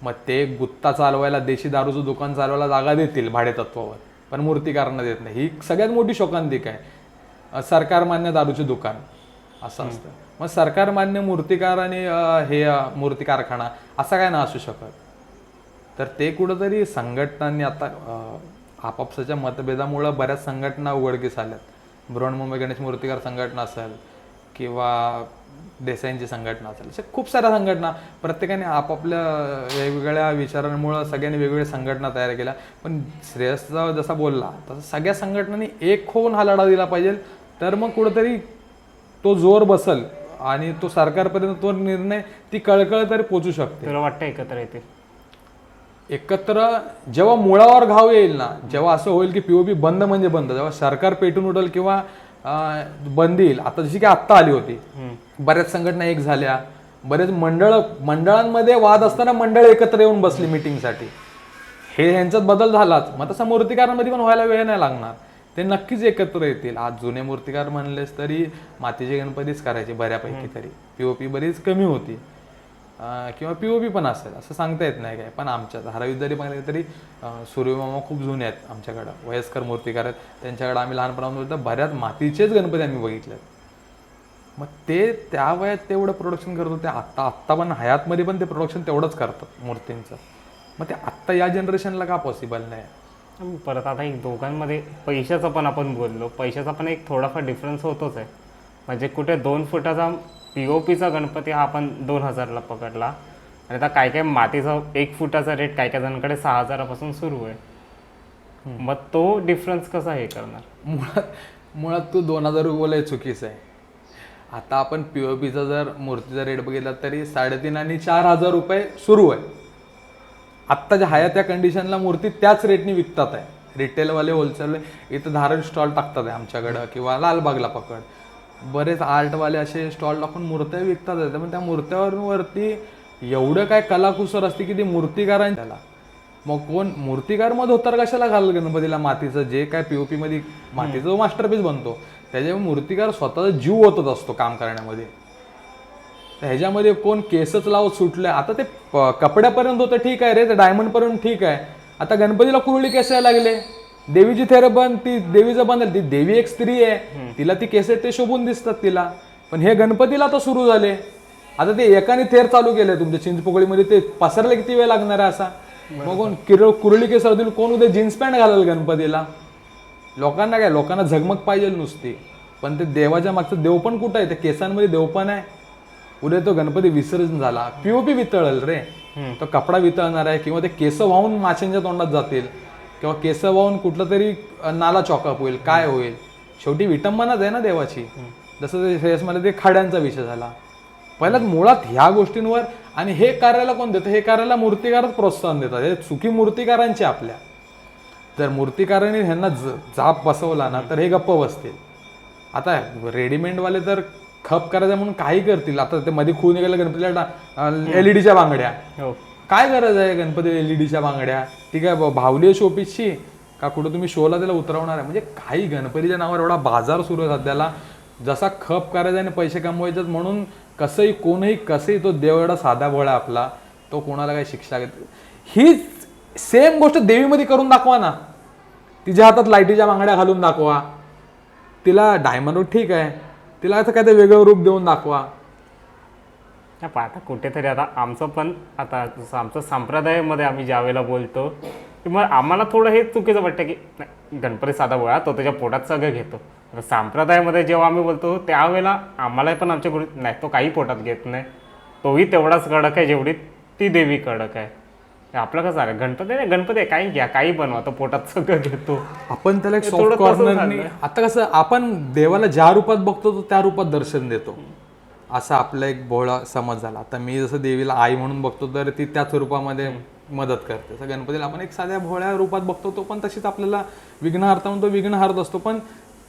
मग ते गुत्ता चालवायला, देशी दारूचं दुकान चालवायला जागा देतील भाडेतत्वावर, पण मूर्तिकारांना देत नाही. ही सगळ्यात मोठी शोकांतिका आहे. सरकार मान्य दारूचे दुकान असं असतं. मग सरकार मान्य मूर्तिकार आणि हे मूर्ती कारखाना असा काय ना असू शकत. तर ते कुठंतरी संघटनांनी आता आपापसाच्या मतभेदामुळं बऱ्याच संघटना उघडकीस आल्यात. बृहन्मुंबई गणेश मूर्तिकार संघटना असेल किंवा देसाईंची संघटना असेल, अशा खूप साऱ्या संघटना, प्रत्येकाने आपापल्या वेगवेगळ्या विचारांमुळं सगळ्यांनी वेगवेगळ्या संघटना तयार केल्या. पण श्रेयस जसा बोलला तसं सगळ्या संघटनांनी एक होऊन हा लढा दिला पाहिजे, तर मग कुठंतरी तो जोर बसल आणि तो सरकारपर्यंत तो निर्णय, ती कळकळ तरी पोचू शकते. तुला वाटतं एकत्र येतील? एकत्र जेव्हा मुळावर घाव येईल ना, जेव्हा असं होईल की पीओपी बंद म्हणजे बंद, जेव्हा सरकार पेटून उठेल किंवा बंद येईल, आता जशी की आत्ता आली होती, बऱ्याच संघटना एक झाल्या, बरेच मंडळांमध्ये वाद असताना मंडळ एकत्र येऊन बसली मीटिंगसाठी, हे यांच्यात बदल झालाच. मग तसा मूर्तिकारांमध्ये पण व्हायला वेळ नाही लागणार, ते नक्कीच एकत्र येतील. आज जुने मूर्तिकार म्हणलेस तरी मातीचे गणपतीच करायचे बऱ्यापैकी, तरी पीओपी बरीच कमी होती, किंवा पीओपी पण असेल असं सांगता येत नाही काय. पण आमच्या धारावीत जरी पाहिलं तरी सूर्यमामा खूप जुने आहेत आमच्याकडं, वयस्कर मूर्तिकार आहेत, त्यांच्याकडे आम्ही लहानपणापासून तर बऱ्याच मातीचेच गणपती आम्ही बघितलेत. मग ते त्या वयात तेवढं प्रोडक्शन करत होते, आत्ता पण हयातमध्ये पण ते प्रोडक्शन तेवढंच करतात मूर्तींचं. मग ते आत्ता या जनरेशनला का पॉसिबल नाही. परत आता एक दोघांमध्ये पैशाचं पण आपण बोललो, पैशाचा पण एक थोडाफार डिफरन्स होतोच आहे. म्हणजे कुठे 2 फुटाचा पीओपीचा गणपती हा आपण 2000ला पकडला, आणि आता काय काय मातीचा 1 फुटाचा रेट काय काय जणांकडे 6000पासून सुरू आहे. मग तो डिफरन्स कसा हे करणार. मुळात तू 2000 रुपये बोलाय चुकीचं आहे. आता आपण पीओपीचा जर मूर्तीचा रेट बघितला तरी 3,500 आणि 4,000 रुपये सुरू आहे. आत्ताच्या हया त्या कंडिशनला मूर्ती त्याच रेटने विकतात आहे. रिटेलवाले होलसेलवाले इथं धारण स्टॉल टाकतात आहे आमच्याकडं, किंवा लालबागला पकड, बरेच आर्टवाले असे स्टॉल टाकून मूर्त्या विकतात आहे. पण त्या मूर्त्यावरती एवढं काय कलाकुसर असते की ती मूर्तिकारांच्याला, मग कोण मूर्तिकार मग धोतर कशाला घाल गणपतीला मातीचं, जे काय पीओपी मध्ये मातीचा जो मास्टरपीस बनतो त्याच्यामुळे मूर्तिकार स्वतःचा जीव ओतत असतो काम करण्यामध्ये. तर ह्याच्यामध्ये कोण केसच लावत सुटले, आता ते कपड्यापर्यंत होतं ठीक आहे रे, ते डायमंड पर्यंत ठीक आहे, आता गणपतीला कुरळी केस यायला लागले, देवीची थेर बंद, ती देवीचं बंद, ती देवी एक स्त्री आहे, तिला ती केस ते शोभून दिसतात तिला, पण हे गणपतीला तर सुरू झाले. आता ते एकाने थेर चालू केले तुमच्या चिंचपोकळीमध्ये, ते पसरले किती वेळ लागणार आहे असा. मग कोण कुरळी केस असेल, कोण उद्या जीन्स पॅन्ट घालेल गणपतीला. लोकांना काय, लोकांना झगमग पाहिजे नुसती, पण ते देवाच्या मागचं देव पण कुठं आहे, त्या केसांमध्ये देव पण आहे. उद्या तो गणपती विसर्जन झाला, पीओपी वितळेल रे, तो कपडा वितळणार आहे, किंवा ते केस वाहून माशांच्या तोंडात जातील, किंवा केस वाहून कुठलं तरी नाला चॉकअप होईल, काय होईल. शेवटी विटंबनाच आहे ना देवाची. जसं ते श्रेयसमध्ये ते खाड्यांचा विषय झाला. पहिल्याच मुळात ह्या गोष्टींवर, आणि हे कार्याला कोण देतं, हे कार्याला मूर्तिकारच प्रोत्साहन देतात. हे चुकी मूर्तिकारांची आपल्या. जर मूर्तिकारांनी ह्यांना जाप बसवला ना तर हे गप्प बसतील. आता रेडीमेडवाले तर खप करायचं म्हणून काही करतील. आता ते मध्ये खून निघालं गणपतीला LED बांगड्या, काय गरज आहे गणपती LED बांगड्या, ती काय भावली शोपीसची का, कुठं तुम्ही शोला त्याला उतरवणार आहे. म्हणजे काही गणपतीच्या नावावर एवढा बाजार सुरू आहे सध्याला, जसा खप करायचा आणि पैसे कमवायचे म्हणून कसंही कोणही कसंही, तो देव एवढा साधा भोळा आपला, तो कोणाला काही शिक्षा घेत. ही सेम गोष्ट देवीमध्ये करून दाखवा ना, तिच्या हातात लाईटीच्या बांगड्या घालून दाखवा, तिला डायमंड ठीक आहे, तिला असं काय ते वेगळं रूप देऊन दाखवा. आता कुठेतरी आता आमचं पण, आता जसं आमचं संप्रदायामध्ये आम्ही ज्यावेळेला बोलतो की मग आम्हाला थोडं हे चुकीचं वाटतं की नाही, गणपती साधा गोळा तो त्याच्या पोटात सगळं घेतो. आता संप्रदायामध्ये जेव्हा आम्ही बोलतो त्यावेळेला आम्हाला पण आमच्या गुरु नाही, तो काही पोटात घेत नाही, तोही तेवढाच कडक आहे जेवढी ती देवी कडक आहे. आपलं कसं आहे, गणपती नाही, गणपती आहे काही घ्या काही बनवा, तो पोटात सगळं घेतो. आपण त्याला एक सॉफ्ट कॉर्नरनी, आता कसं आपण देवाला ज्या रूपात बघतो तो त्या रूपात दर्शन देतो, असा आपला एक भोळा समज झाला. आता मी जसं देवीला आई म्हणून बघतो तर ती त्याच रूपामध्ये मदत करते. तसं गणपतीला आपण एक साध्या भोळ्या रूपात बघतो, तो पण तशीच आपल्याला विघ्नहर्ता म्हणून तो विघ्नहारत असतो. पण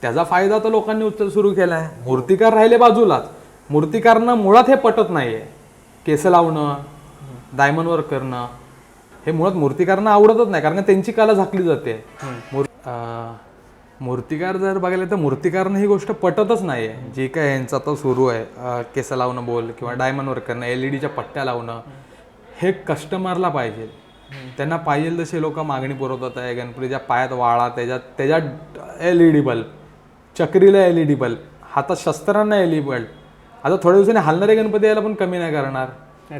त्याचा फायदा तर लोकांनी उचल सुरू केला आहे. मूर्तिकार राहिले बाजूलाच, मूर्तिकारनं मुळात हे पटत नाहीये, केस लावणं, डायमंड वर्क करणं, हे मुळात मूर्तिकारांना आवडतच नाही, कारण त्यांची कला झाकली जाते. मूर्तिकार जर बघायला तर मूर्तिकारांना ही गोष्ट पटतच नाहीये. जे काय यांचं आता सुरू आहे, केस लावणं बोल किंवा डायमंड वर्क करणं, LED पट्ट्या लावणं, हे कस्टमरला पाहिजे, त्यांना पाहिजे तसे लोक मागणी पुरवतात आहे. गणपतीच्या पायात वाळा, त्याच्यात LED बल्ब, चक्रीला LED बल्ब, हातात शस्त्रांना LED बल्ब. आता थोड्या दिवसांनी हलणारे गणपती यायला पण कमी नाही करणार.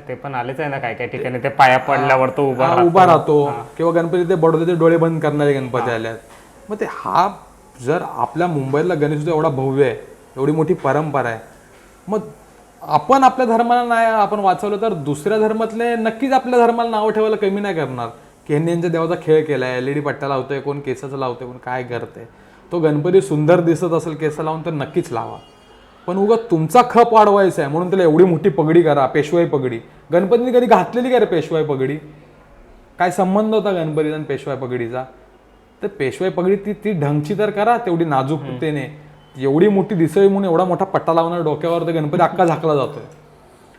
ते पण आलेच आहे ना काही काही ठिकाणी, ते पाया पडल्यावर तो उभा राहतो, किंवा गणपती ते बडोदे डोळे बंद करणारे गणपती आल्यात. मग ते हा जर आपल्या मुंबईला गणेशोत्सव एवढा भव्य आहे, एवढी मोठी परंपरा आहे, मग आपण आपल्या धर्माला नाही आपण वाचवलं तर दुसऱ्या धर्मातले नक्कीच आपल्या धर्माला नावं ठेवायला कमी नाही करणार की ह्यांनी यांच्या देवाचा खेळ केलाय, LED पट्ट्या लावतोय, कोण केसाचं लावतोय, कोण काय करतंय. तो गणपती सुंदर दिसत असेल केस लावून तर नक्कीच लावा, पण उगा तुमचा खप वाढवायचा आहे म्हणून त्याला एवढी मोठी पगडी करा, पेशवाई पगडी. गणपतीने कधी घातलेली का रे पेशवाई पगडी? काय संबंध होता गणपतीचा आणि पेशवाई पगडीचा? तर पेशवाई पगडी ती ती ढंगची तर करा, तेवढी नाजूकतेने, एवढी मोठी दिसावी म्हणून एवढा मोठा पट्टा लावणार डोक्यावर, तर गणपती अख्खा झाकला जातोय.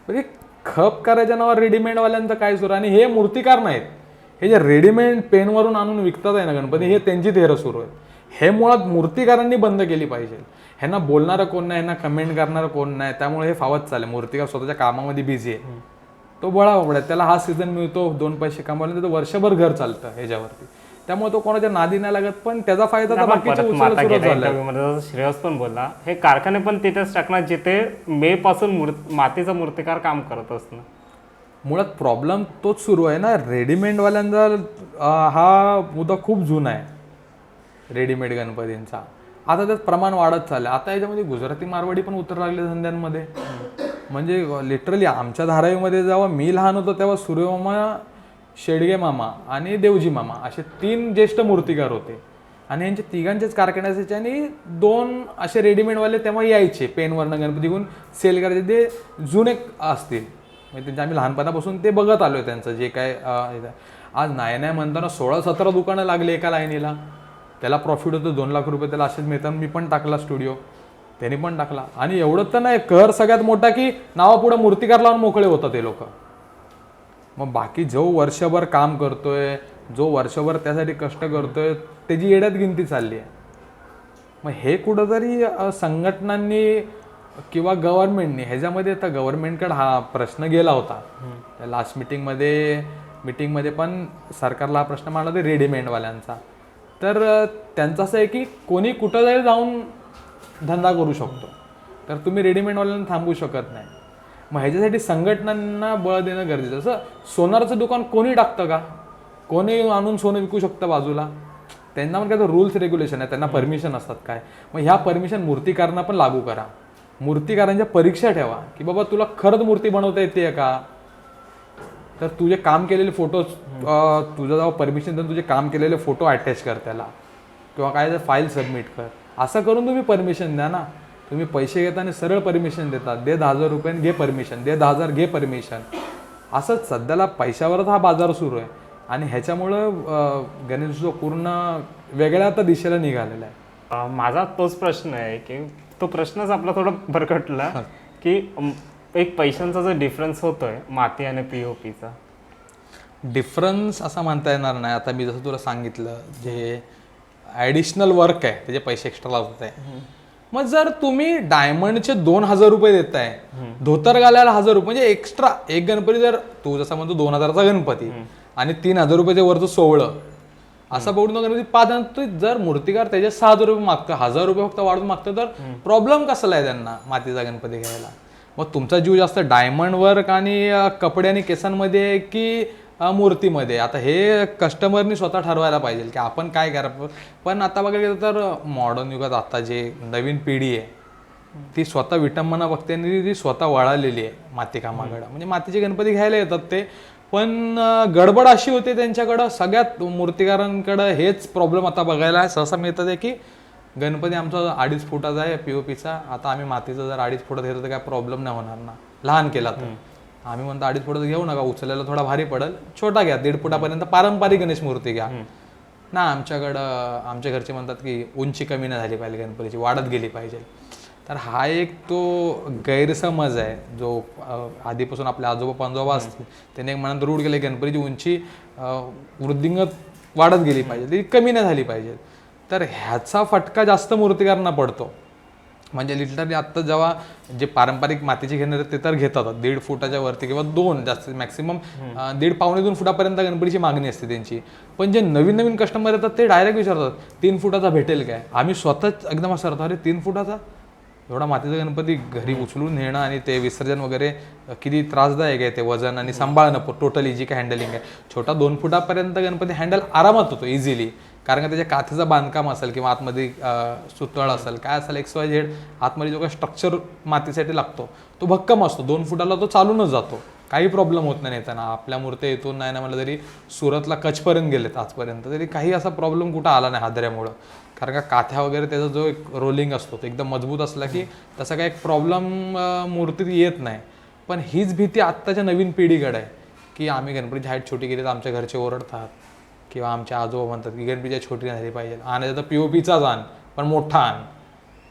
म्हणजे खप करायच्या नावावर रेडीमेडवाल्यांचं काय सुरू, आणि हे मूर्तिकार नाहीत, हे जे रेडीमेड पेनवरून आणून विकतात आहे ना गणपती, हे त्यांची थेरं सुरू आहे. हे मुळात मूर्तिकारांनी बंद केली पाहिजे. ह्यांना बोलणारं कोण नाही, ह्यांना कमेंट करणारं कोण नाही, त्यामुळे हे फावत चालले. मूर्तिकार स्वतःच्या कामामध्ये बिझी आहे, तो बळा बाबडा, त्याला हा सीझन मिळतो, 2 पैसे कमावले, तर वर्षभर घर चालतं ह्याच्यावरती, त्यामुळे तो कोणाच्या नादी नाही लागत. पण त्याचा फायदा तर बाकीच्या उचलायला सुरुवात झाला. श्रेयस पण बोलला, हे कारखाने पण तिथेच टाकणार जिथे मे पासून मातीचा मूर्तिकार काम करत असणं. मुळात प्रॉब्लेम तोच सुरू आहे ना, रेडीमेडवाल्यांचा हा मुद्दा खूप जुना आहे, रेडीमेड गणपतींचा. आता त्यात प्रमाण वाढत चाललं. आता याच्यामध्ये गुजराती मारवाडी पण उतर लागले धंद्यांमध्ये. म्हणजे लिटरली आमच्या धारावीमध्ये जेव्हा मी लहान होतो तेव्हा सूर्यमामा, शेडगे मामा आणि देवजी मामा असे 3 ज्येष्ठ मूर्तिकार होते, आणि यांचे तिघांचेच कारखाने असायचे, आणि 2 असे रेडीमेडवाले तेव्हा यायचे पेनवरनं गणपती घेऊन सेल करायचे. ते जुने असतील, म्हणजे त्यांच्या आम्ही लहानपणापासून ते बघत आलोय त्यांचं जे काय. आज नाही म्हणताना 16-17 दुकानं लागले एका लाईनीला. त्याला प्रॉफिट होतं 2 लाख रुपये त्याला असेच मिळतात. मी पण टाकला स्टुडिओ, त्यांनी पण टाकला. आणि एवढं तर नाही, कहर सगळ्यात मोठा की नावापुढे मूर्तिकार लावून मोकळे होतात ते लोक. मग बाकी जो वर्षभर काम करतोय, जो वर्षभर त्यासाठी कष्ट करतोय, त्याची येड्यात गिनती चालली आहे. मग हे कुठंतरी संघटनांनी किंवा गव्हर्नमेंटने ह्याच्यामध्ये, आता गव्हर्नमेंटकडे हा प्रश्न गेला होता लास्ट मीटिंगमध्ये पण सरकारला हा प्रश्न मांडला होता रेडीमेडवाल्यांचा. तर त्यांचं असं आहे की कोणी कुठं जाईल जाऊन धंदा करू शकतो, तर तुम्ही रेडीमेडवाल्यांना थांबवू शकत नाही. मग ह्याच्यासाठी संघटनांना बळ देणं गरजेचं. असं सोनाराचं दुकान कोणी टाकतं का? कोणी आणून सोनं विकू शकतं बाजूला? त्यांना पण काय तर रूल्स रेग्युलेशन आहे, त्यांना परमिशन असतात काय. मग ह्या परमिशन मूर्तिकारांना पण लागू करा. मूर्तिकारांच्या परीक्षा ठेवा की बाबा तुला खरंच मूर्ती बनवता येते का, तर तुझे काम केलेले फोटो, तुझं जेव्हा परमिशन देऊन तुझे काम केलेले फोटो अटॅच कर त्याला, किंवा काय फाईल सबमिट कर. असं करून तुम्ही परमिशन द्या ना. तुम्ही पैसे घेताना सरळ परमिशन देतात, दे 10,000 रुपयांनी घे परमिशन, दे 10,000 घे परमिशन. असंच सध्याला पैशावरच हा बाजार सुरू आहे, आणि ह्याच्यामुळं गणेशोत्सव पूर्ण वेगळ्या आता दिशेला निघालेला आहे. माझा तोच प्रश्न आहे की तो प्रश्नच आपला थोडा भरकटला की एक पैशांचा जो डिफरन्स होतोय माती आणि POPचा, डिफरन्स असा म्हणता येणार नाही. आता मी जसं तुला सांगितलं, जे ॲडिशनल वर्क आहे त्याचे पैसे एक्स्ट्रा लावत आहे. मग जर तुम्ही डायमंडचे 2,000 रुपये देताय, धोतर घालायला 1,000 रुपये, म्हणजे एक्स्ट्रा एक गणपती, जर तू जसा म्हणतो 2,000चा गणपती आणि 3,000 रुपयाचे वरचं 16, असा पकडून गणपती 5,000, जर मूर्तिकार त्याचे 6,000 रुपये मागतो, 1,000 रुपये फक्त वाढून मागतो, तर प्रॉब्लेम कसला आहे त्यांना मातीचा गणपती घ्यायला? मग तुमचा जीव जास्त डायमंड वर्क आणि कपडे आणि केसांमध्ये की मूर्तीमध्ये? आता हे कस्टमरनी स्वतः ठरवायला पाहिजे की आपण काय करा. पण आता बघायला गेलं तर मॉडर्न युगात आता जे नवीन पिढी आहे ती स्वतः विटंबना बघते आणि ती स्वतः वळालेली आहे मातीकामाकडं. म्हणजे मातीचे गणपती घ्यायला येतात ते, पण गडबड अशी होते त्यांच्याकडं, सगळ्यात मूर्तिकारांकडं हेच प्रॉब्लेम आता बघायला सहसा मिळतात आहे की गणपती आमचा 2.5 फुटाचा आहे POPचा, आता आम्ही मातीचा जर 2.5 फुटात घेतलं तर काय प्रॉब्लेम नाही होणार ना, लहान केला तर. आम्ही म्हणतो 2.5 फुटाचा घेऊ नका, उचलायला थोडा भारी पडेल, छोटा घ्या, 1.5 फुटापर्यंत पारंपरिक गणेश मूर्ती घ्या ना. आमच्याकडं आमच्या घरचे म्हणतात की उंची कमी नाही झाली पाहिजे, गणपतीची वाढत गेली पाहिजे. तर हा एक तो गैरसमज आहे जो आधीपासून आपल्या आजोबा पंजोबा असतील त्यांनी एक मनात रूढ केले, गणपतीची उंची वृद्धिंगत वाढत गेली पाहिजे, ती कमी नाही झाली पाहिजे. तर ह्याचा फटका जास्त मूर्तिकारांना पडतो. म्हणजे लिटरली आत्ता जेव्हा जे पारंपरिक मातीचे घेणार ते तर घेतात 1.5 फुटाच्या वरती किंवा 2, जास्त मॅक्सिमम 1.5-2 फुटापर्यंत गणपतीची मागणी असते त्यांची. पण जे नवीन कस्टमर येतात ते डायरेक्ट विचारतात 3 फुटाचा भेटेल काय? आम्ही स्वतःच एकदम असं करतो, अरे 3 फुटाचा एवढा मातीचा गणपती घरी उचलून नेणं आणि ते विसर्जन वगैरे किती त्रासदायक आहे, ते वजन आणि सांभाळणं टोटली जी काय हँडलिंग आहे. छोटा 2 फुटापर्यंत गणपती हँडल आरामात होतो इझिली, कारण का त्याच्या काथेचं बांधकाम असेल किंवा आतमध्ये सुतळ असेल काय असेल XYZ, आतमध्ये जो काही स्ट्रक्चर मातीसाठी लागतो तो भक्कम असतो. 2 फुटाला तो चालूनच जातो, काही प्रॉब्लेम होत नाही येताना. आपल्या मूर्त्या इथून नाही ना म्हणलं तरी सुरतला कच्छपर्यंत गेलेत आजपर्यंत, तरी काही असा प्रॉब्लेम कुठं आला नाही हादऱ्यामुळं, कारण का काथ्या वगैरे त्याचा जो एक रोलिंग असतो तो एकदम मजबूत असला की तसा काही एक प्रॉब्लेम मूर्तीत येत नाही. पण हीच भीती आत्ताच्या नवीन पिढीकडे आहे की आम्ही गणपतीची हाईट छोटी केली तर आमच्या घरचे ओरडतात किंवा आमचे आजोबा म्हणतात की गणपतीची छोटी झाली पाहिजे, आणायचं तर POPचाच आण पण मोठा आण.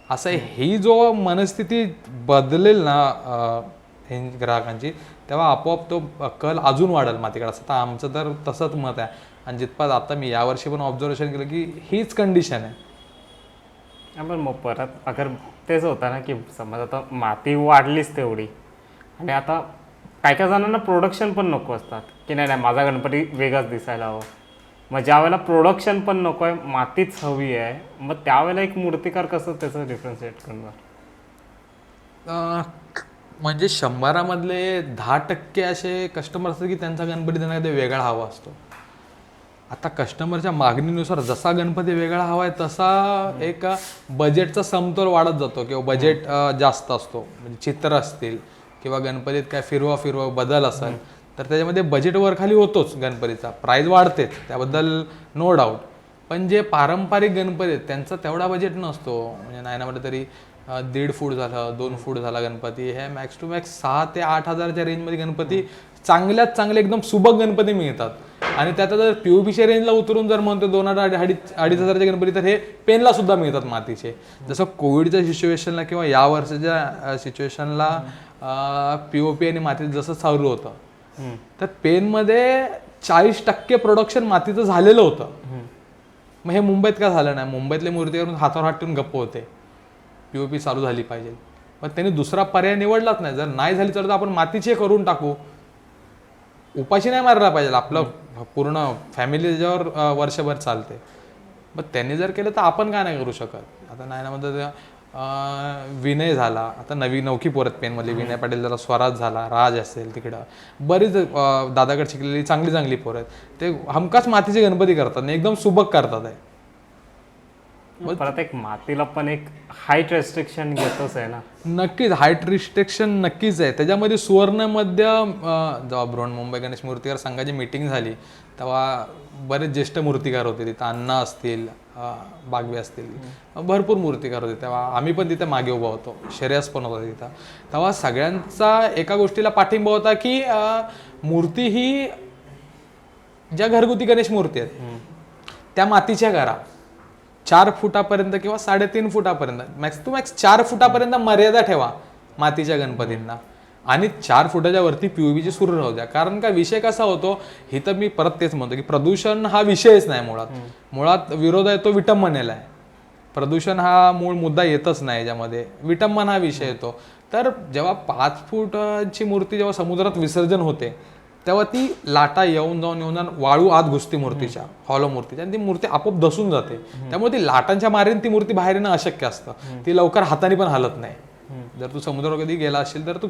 असं ही जो मनस्थिती बदलेल ना हे ग्राहकांची, तेव्हा आपोआप तो कल अजून वाढेल मातीकडे. असं तर आमचं तर तसंच मत आहे. आणि जितपत आता मी यावर्षी पण ऑब्झर्वेशन केलं की हीच कंडिशन आहे. पण मग परत अगर तेच होतं ना की समज आता माती वाढलीच तेवढी आणि आता काय काय जणांना प्रोडक्शन पण नको असतात की नाही नाही माझा गणपती वेगळाच दिसायला हवं. मग ज्या वेळेला प्रोडक्शन पण नको आहे, मातीच हवी आहे, मग त्यावेळेला एक मूर्तिकार कसं त्याचं डिफरन्शिएट करणार? म्हणजे 100मधले 10% असे कस्टमर असतात की त्यांचा गणपती त्यांना कधी वेगळा हवा असतो. आता कस्टमरच्या मागणीनुसार जसा गणपती वेगळा हवा आहे तसा एक बजेटचा समतोल वाढत जातो किंवा बजेट जास्त असतो. म्हणजे चित्र असतील किंवा गणपतीत काय फिरवा बदल असेल तर त्याच्यामध्ये बजेट वर खाली होतोच, गणपतीचा प्राईज वाढतेच, त्याबद्दल नो डाऊट. पण जे पारंपरिक गणपती आहेत त्यांचा तेवढा बजेट नसतो. म्हणजे नाही ना म्हटलं तरी 1.5 फूट झाला, 2 फूट झाला गणपती, हे मॅक्स टू मॅक्स 6 ते 8 हजारच्या रेंजमध्ये गणपती चांगल्यात चांगले एकदम सुबक गणपती मिळतात. आणि त्यात जर POPच्या रेंजला उतरून जर म्हणतो 2-2.5 हजारचे गणपती, तर हे पेनला सुद्धा मिळतात मातीचे. जसं कोविडच्या सिच्युएशनला किंवा या वर्षाच्या सिच्युएशनला POP आणि मातीचं जसं चालू होतं तर पेनमध्ये 40% प्रोडक्शन मातीचं झालेलं होतं. मग हे मुंबईत का झालं नाही? मुंबईतले मूर्तीवरून हातावर हात ठेवून गप्प होते, POP चालू झाली पाहिजे. पण त्यांनी दुसरा पर्याय निवडलाच नाही. जर नाही झाली तर आपण मातीचे करून टाकू, उपाशी नाही मारला पाहिजे, आपलं पूर्ण फॅमिली त्याच्यावर वर्षभर चालते. मग त्यांनी जर केलं तर आपण काय नाही करू शकत. आता नाही ना म्हणतात विनय झाला, आता नवकी पोरत पेनमधली विनय पाटील झाला, स्वराज झाला, राज असेल, तिकडं बरीच दादाकडे शिकलेली चांगली पोरं आहेत, ते हमखास मातीचे गणपती करतात आणि एकदम सुबक करतात आहे. परत एक मातीला पण एक हाईट रेस्ट्रिक्शन घेतच आहे ना. नक्कीच हाईट रिस्ट्रिक्शन नक्कीच आहे. त्याच्यामध्ये सुवर्णमध्य जेव्हा बृहन्मुंबई गणेश मूर्तिकार संघाची मीटिंग झाली तेव्हा बरेच ज्येष्ठ मूर्तिकार होते तिथं, अण्णा असतील, बागवे असतील, भरपूर मूर्तिकार होते. तेव्हा आम्ही पण तिथे मागे उभा होतो, श्रेयस पण होता तिथं. तेव्हा सगळ्यांचा एका गोष्टीला पाठिंबा होता की मूर्ती ही ज्या घरगुती गणेश मूर्ती आहेत त्या मातीच्या करा, 4 फुटापर्यंत किंवा 3.5 फुटापर्यंत, मॅक्स टू मॅक्स 4 फुटापर्यंत मर्यादा ठेवा मातीच्या गणपतींना, आणि 4 फुटाच्या वरती POPची सुरू राहू द्या. कारण का विषय कसा होतो, ही तर मी परत तेच म्हणतो की प्रदूषण हा विषयच नाही. मुळात विरोध आहे तो विटंबनेला आहे. प्रदूषण हा मूळ मुद्दा येतच नाही याच्यामध्ये, विटंबन हा विषय येतो. तर जेव्हा 5 फूटची मूर्ती जेव्हा समुद्रात विसर्जन होते तेव्हा ती लाटा येऊन जाऊन वाळू आत घुसते मूर्तीच्या, हॉलो मूर्तीच्या, आणि ती मूर्ती आपोआप धसून जाते. त्यामुळे ती लाटांच्या मारेन ती मूर्ती बाहेर येणं अशक्य असतं. ती लवकर हाताने पण हलत नाही. जर तू समुद्रावर कधी गेला असेल तर तू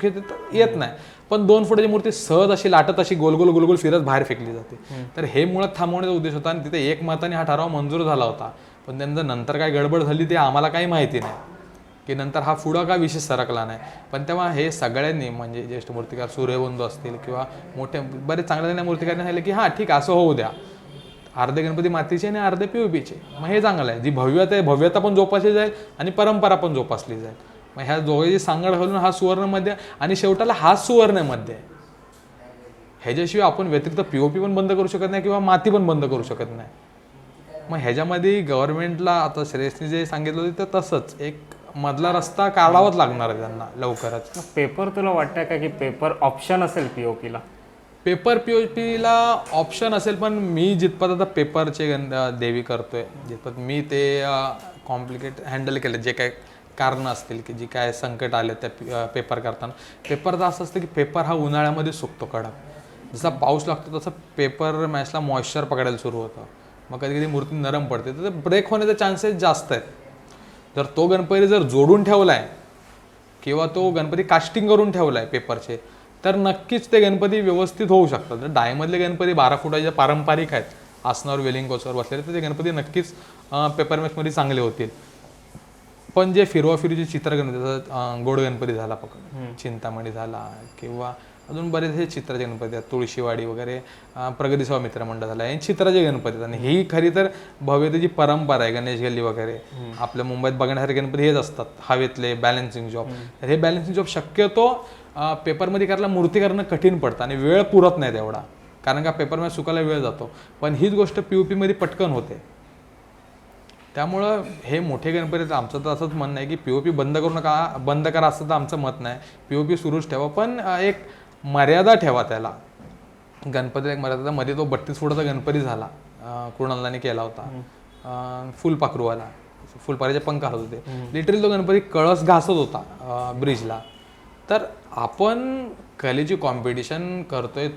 येत नाही. पण 2 फुटाची मूर्ती सहज अशी लाटत अशी गोल गोल फिरत बाहेर फेकली जाते. तर हे मुळात थांबवण्याचा उद्देश होता आणि तिथे एकमताने हा ठराव मंजूर झाला होता. पण त्यांचं नंतर काय गडबड झाली ते आम्हाला काही माहिती नाही की नंतर हा पुढं का विषय सरकला नाही. पण तेव्हा हे सगळ्यांनी, म्हणजे ज्येष्ठ मूर्तिकार सूर्यबंधू असतील किंवा मोठे बरेच चांगल्या मूर्तिकारांनी सांगितलं की हां ठीक आहे असं होऊ द्या, अर्धे गणपती मातीचे आणि अर्धे POPचे. मग हे चांगलं आहे, जी भव्यता आहे भव्यता पण जोपासली जाईल आणि परंपरा पण जोपासली जाईल. मग ह्या दोघांची सांगड घालून हा सुवर्णमध्ये, आणि शेवटाला हा सुवर्णमध्ये आहे. ह्याच्याशिवाय आपण व्यतिरिक्त POP पण बंद करू शकत नाही किंवा माती पण बंद करू शकत नाही. मग ह्याच्यामध्ये गव्हर्नमेंटला आता श्रेयसने जे सांगितलं होतं तर तसंच एक मधला रस्ता काढावाच लागणार आहे त्यांना लवकरच. पेपर तुला वाटतं का की पेपर ऑप्शन असेल POPला? पेपर POPला ऑप्शन असेल, पण मी जितपत आता पेपरचे देवी करतोय, जितपत मी ते कॉम्प्लिकेट हँडल केलं, जे काय कारणं असतील की जी काय संकट आले त्या पेपर करताना, पेपरचं असं असतं की पेपर हा उन्हाळ्यामध्ये सुकतो कडक, जसा पाऊस लागतो तसं पेपर मॅचला मॉइश्चर पकडायला सुरू होतं. मग कधी कधी मूर्ती नरम पडते तर ब्रेक होण्याचे चान्सेस जास्त आहेत. जर तो गणपती जर जोडून ठेवला आहे किंवा तो गणपती कास्टिंग करून ठेवला आहे पेपरचे, तर नक्कीच ते गणपती व्यवस्थित होऊ शकतात. जर डायमधले गणपती 12 फुटाचे पारंपरिक आहेत, आसनावर वेलिंग कोचवर बसलेले, तर ते गणपती नक्कीच पेपर मॅचमध्ये चांगले होतील. पण जे फिरवाफिरीचे चित्र गणपती, जसं गोड गणपती झाला, चिंतामणी झाला, किंवा अजून बरेच हे चित्राचे गणपती आहेत, तुळशीवाडी वगैरे, प्रगती सेवा मित्रमंडळ झाला, हे चित्राचे गणपती आहेत. आणि ही खरी तर भव्यतेची परंपरा आहे. गणेश गल्ली वगैरे आपल्या मुंबईत बघण्यासारखे गणपती हेच असतात, हवेतले बॅलन्सिंग जॉब. हे बॅलन्सिंग जॉब शक्यतो पेपरमध्ये करायला मूर्ती करणं कठीण पडतं आणि वेळ पुरत नाही तेवढा, कारण का पेपरमध्ये सुकायला वेळ जातो. पण हीच गोष्ट POP मध्ये पटकन होते. त्यामुळं हे मोठे गणपती, आमचं तर असंच म्हणणं आहे की POP बंद करू नका, बंद करा असं तर आमचं मत नाही. POP सुरूच ठेवा, पण एक मर्यादा ठेवा त्याला. गणपती एक मर्यादा, मध्ये तो 32 फुटाचा गणपती झाला, कुणालने केला होता, फुलपाखरूवाला, फुलपाखराचे पंख हलत होते, लिटरली तो गणपती कळस घासत होता ब्रिजला. तर आपण कलेची कॉम्पिटिशन करतोय,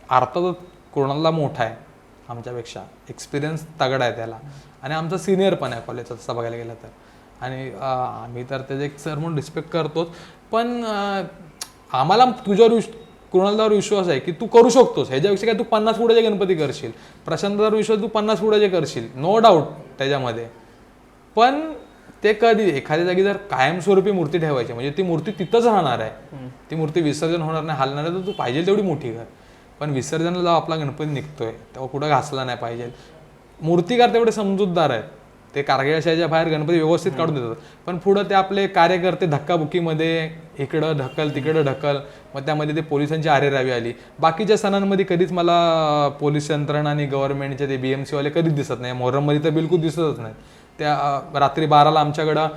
अर्थातच कुणाला मोठा आहे आमच्यापेक्षा, एक्सपिरियन्स तगडा आहे त्याला, आणि आमचा सिनियर पण आहे कॉलेजचा तसं बघायला गेलं तर, आणि आम्ही तर त्याचे एक सर म्हणून रिस्पेक्ट करतोच. पण आम्हाला तुझ्यावर कुणालवर विश्वास आहे की तू करू शकतोस, ह्याच्यापेक्षा काय तू 50 फुटाचे गणपती करशील, प्रशांतवर विश्वास तू 50 फुटाचे करशील, नो डाऊट त्याच्यामध्ये. पण ते कधी एखाद्या जागी जर कायमस्वरूपी मूर्ती ठेवायची, म्हणजे ती मूर्ती तिथंच राहणार आहे, ती मूर्ती विसर्जन होणार नाही, हलणार आहे, तर तू पाहिजे तेवढी मोठी कर. पण विसर्जनाला जेव्हा आपला गणपती निघतोय तेव्हा कुठं घासला नाही पाहिजे. मूर्तिकार तेवढे समजूतदार आहेत, ते कारगिळशाच्या बाहेर गणपती व्यवस्थित काढून देतात, पण पुढं ते आपले कार्यकर्ते धक्काबुक्कीमध्ये इकडं ढकल तिकडं ढकल, मग त्यामध्ये ते पोलिसांची आरेरावी आली. बाकीच्या सणांमध्ये कधीच मला पोलीस यंत्रणा आणि गव्हर्नमेंटचे ते BMC वाले कधीच दिसत नाही, मोहरममध्ये तर बिलकुल दिसतच नाही. त्या रात्री 12ला आमच्याकडं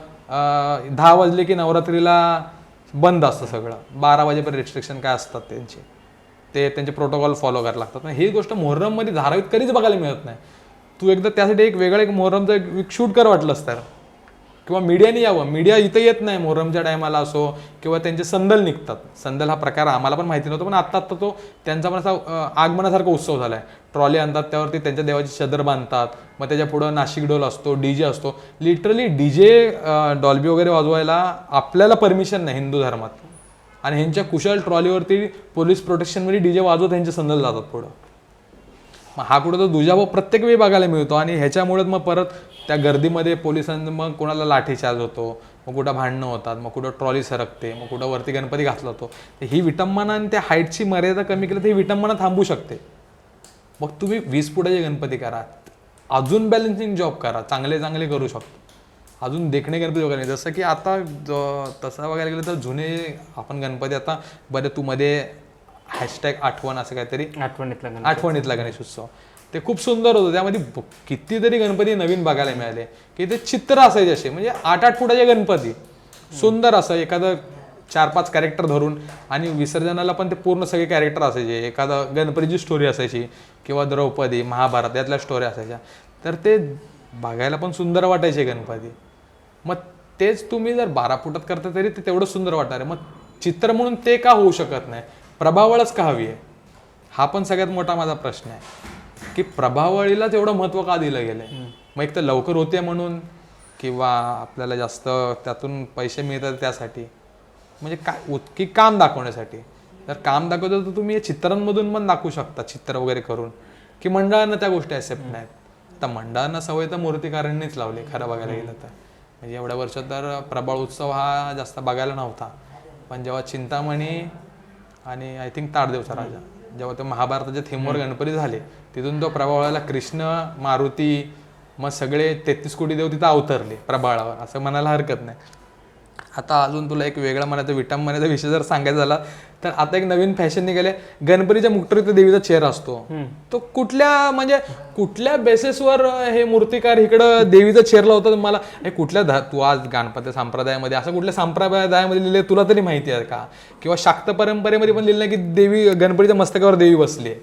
10 वाजले की नवरात्रीला बंद असतं सगळं, 12 वाजेपर्यंत रिस्ट्रिक्शन काय असतात त्यांचे प्रोटोकॉल फॉलो करायला लागतात. ही गोष्ट मोहरममध्ये धारावीत कधीच बघायला मिळत नाही. तू एकदा त्यासाठी एक वेगळं एक मोहरमचं एक शूट कर वाटलंस तर, किंवा मीडियाने यावं. मीडिया इथं येत नाही मोहरमच्या टायमाला असो, किंवा त्यांचे संदल निघतात. संदल हा प्रकार आम्हाला पण माहिती नव्हता, पण आत्ता तो त्यांचा पण असा आगमनासारखा उत्सव झाला आहे. ट्रॉली आणतात, त्यावरती त्यांच्या देवाची सदर बांधतात, मग त्याच्या पुढं नाशिक डोल असतो, DJ असतो. लिटरली DJ डॉल्बी वगैरे वाजवायला आपल्याला परमिशन नाही हिंदू धर्मात, आणि ह्यांच्या कुशल ट्रॉलीवरती पोलीस प्रोटेक्शनमध्ये DJ वाजवत ह्यांचे संदल जातात पुढं. मग हा कुठं तर दुजाभाव प्रत्येक वेळी बघायला मिळतो, आणि ह्याच्यामुळेच मग परत त्या गर्दीमध्ये पोलिसांना मग कोणाला लाठीचार्ज होतो, मग कुठं भांडणं होतात, मग कुठं ट्रॉली सरकते, मग कुठं वरती गणपती घातला होतो. ही विटंबना आणि त्या हाईटची मर्यादा कमी केली तर ही विटंबना थांबू शकते. मग तुम्ही 20 फुटाचे गणपती करा, अजून बॅलन्सिंग जॉब करा, चांगले चांगले करू शकतो, अजून देखणे गणपती वगैरे. जसं की आता तसं बघायला गेलं तर जुने आपण गणपती आता बरं, तू मध्ये #आठवण असं काहीतरी, आठवणीतला गणेश उत्सव, ते खूप सुंदर होतं. त्यामध्ये कितीतरी गणपती नवीन बघायला मिळाले की ते चित्र असायचे असे, म्हणजे 8-8 फुटाचे गणपती, सुंदर असं एखादं 4-5 कॅरेक्टर धरून, आणि विसर्जनाला पण ते पूर्ण सगळे कॅरेक्टर असायचे. एखादा गणपतीची स्टोरी असायची, किंवा द्रौपदी, महाभारत यातल्या स्टोरी असायच्या, तर ते बघायला पण सुंदर वाटायचे गणपती. मग तेच तुम्ही जर 12 फुटात करता तरी ते तेवढं सुंदर वाटणार आहे. मग चित्र म्हणून ते का होऊ शकत नाही, प्रभावळच का हवी आहे, हा पण सगळ्यात मोठा माझा प्रश्न आहे की प्रभावळीलाच एवढं महत्त्व का दिलं गेलंय. मग एक तर लवकर होते म्हणून, किंवा आपल्याला जास्त त्यातून पैसे मिळतात त्यासाठी, म्हणजे काय की काम दाखवण्यासाठी. जर काम दाखवतो तर तुम्ही या चित्रांमधून पण दाखवू शकता, चित्र वगैरे करून, की मंडळांना त्या गोष्टी ॲक्सेप्ट नाहीत. आता मंडळांना सवय तर मूर्तिकारांनीच लावली खरं बघायला गेलं तर. म्हणजे एवढ्या वर्षात तर प्रबळ उत्सव हा जास्त बघायला नव्हता, पण जेव्हा चिंतामणी आणि आय थिंक ताडदेवचा राजा, जेव्हा ते महाभारताच्या थीमवर गणपती झाले, तिथून तो प्रभावळाला कृष्ण, मारुती, मग सगळे 33 कोटी देव तिथं अवतरले प्रभाळावर, असं म्हणायला हरकत नाही. आता अजून तुला एक वेगळा म्हणायचं विटंबनेचा विषय जर सांगायचा झाला तर आता एक नवीन फॅशन निघाले, गणपतीच्या मुकुटावर देवीचा चेहरा असतो. तो कुठल्या बेसिसवर हे मूर्तिकार इकडं देवीचा चेहरा लावतात. मला हे कुठल्या तू आज गणपती संप्रदायामध्ये असं कुठल्या संप्रदायामध्ये लिहिले तुला तरी माहिती आहे का, किंवा शाक्त परंपरेमध्ये पण लिहिलं की देवी गणपतीच्या मस्तकावर देवी बसली आहे.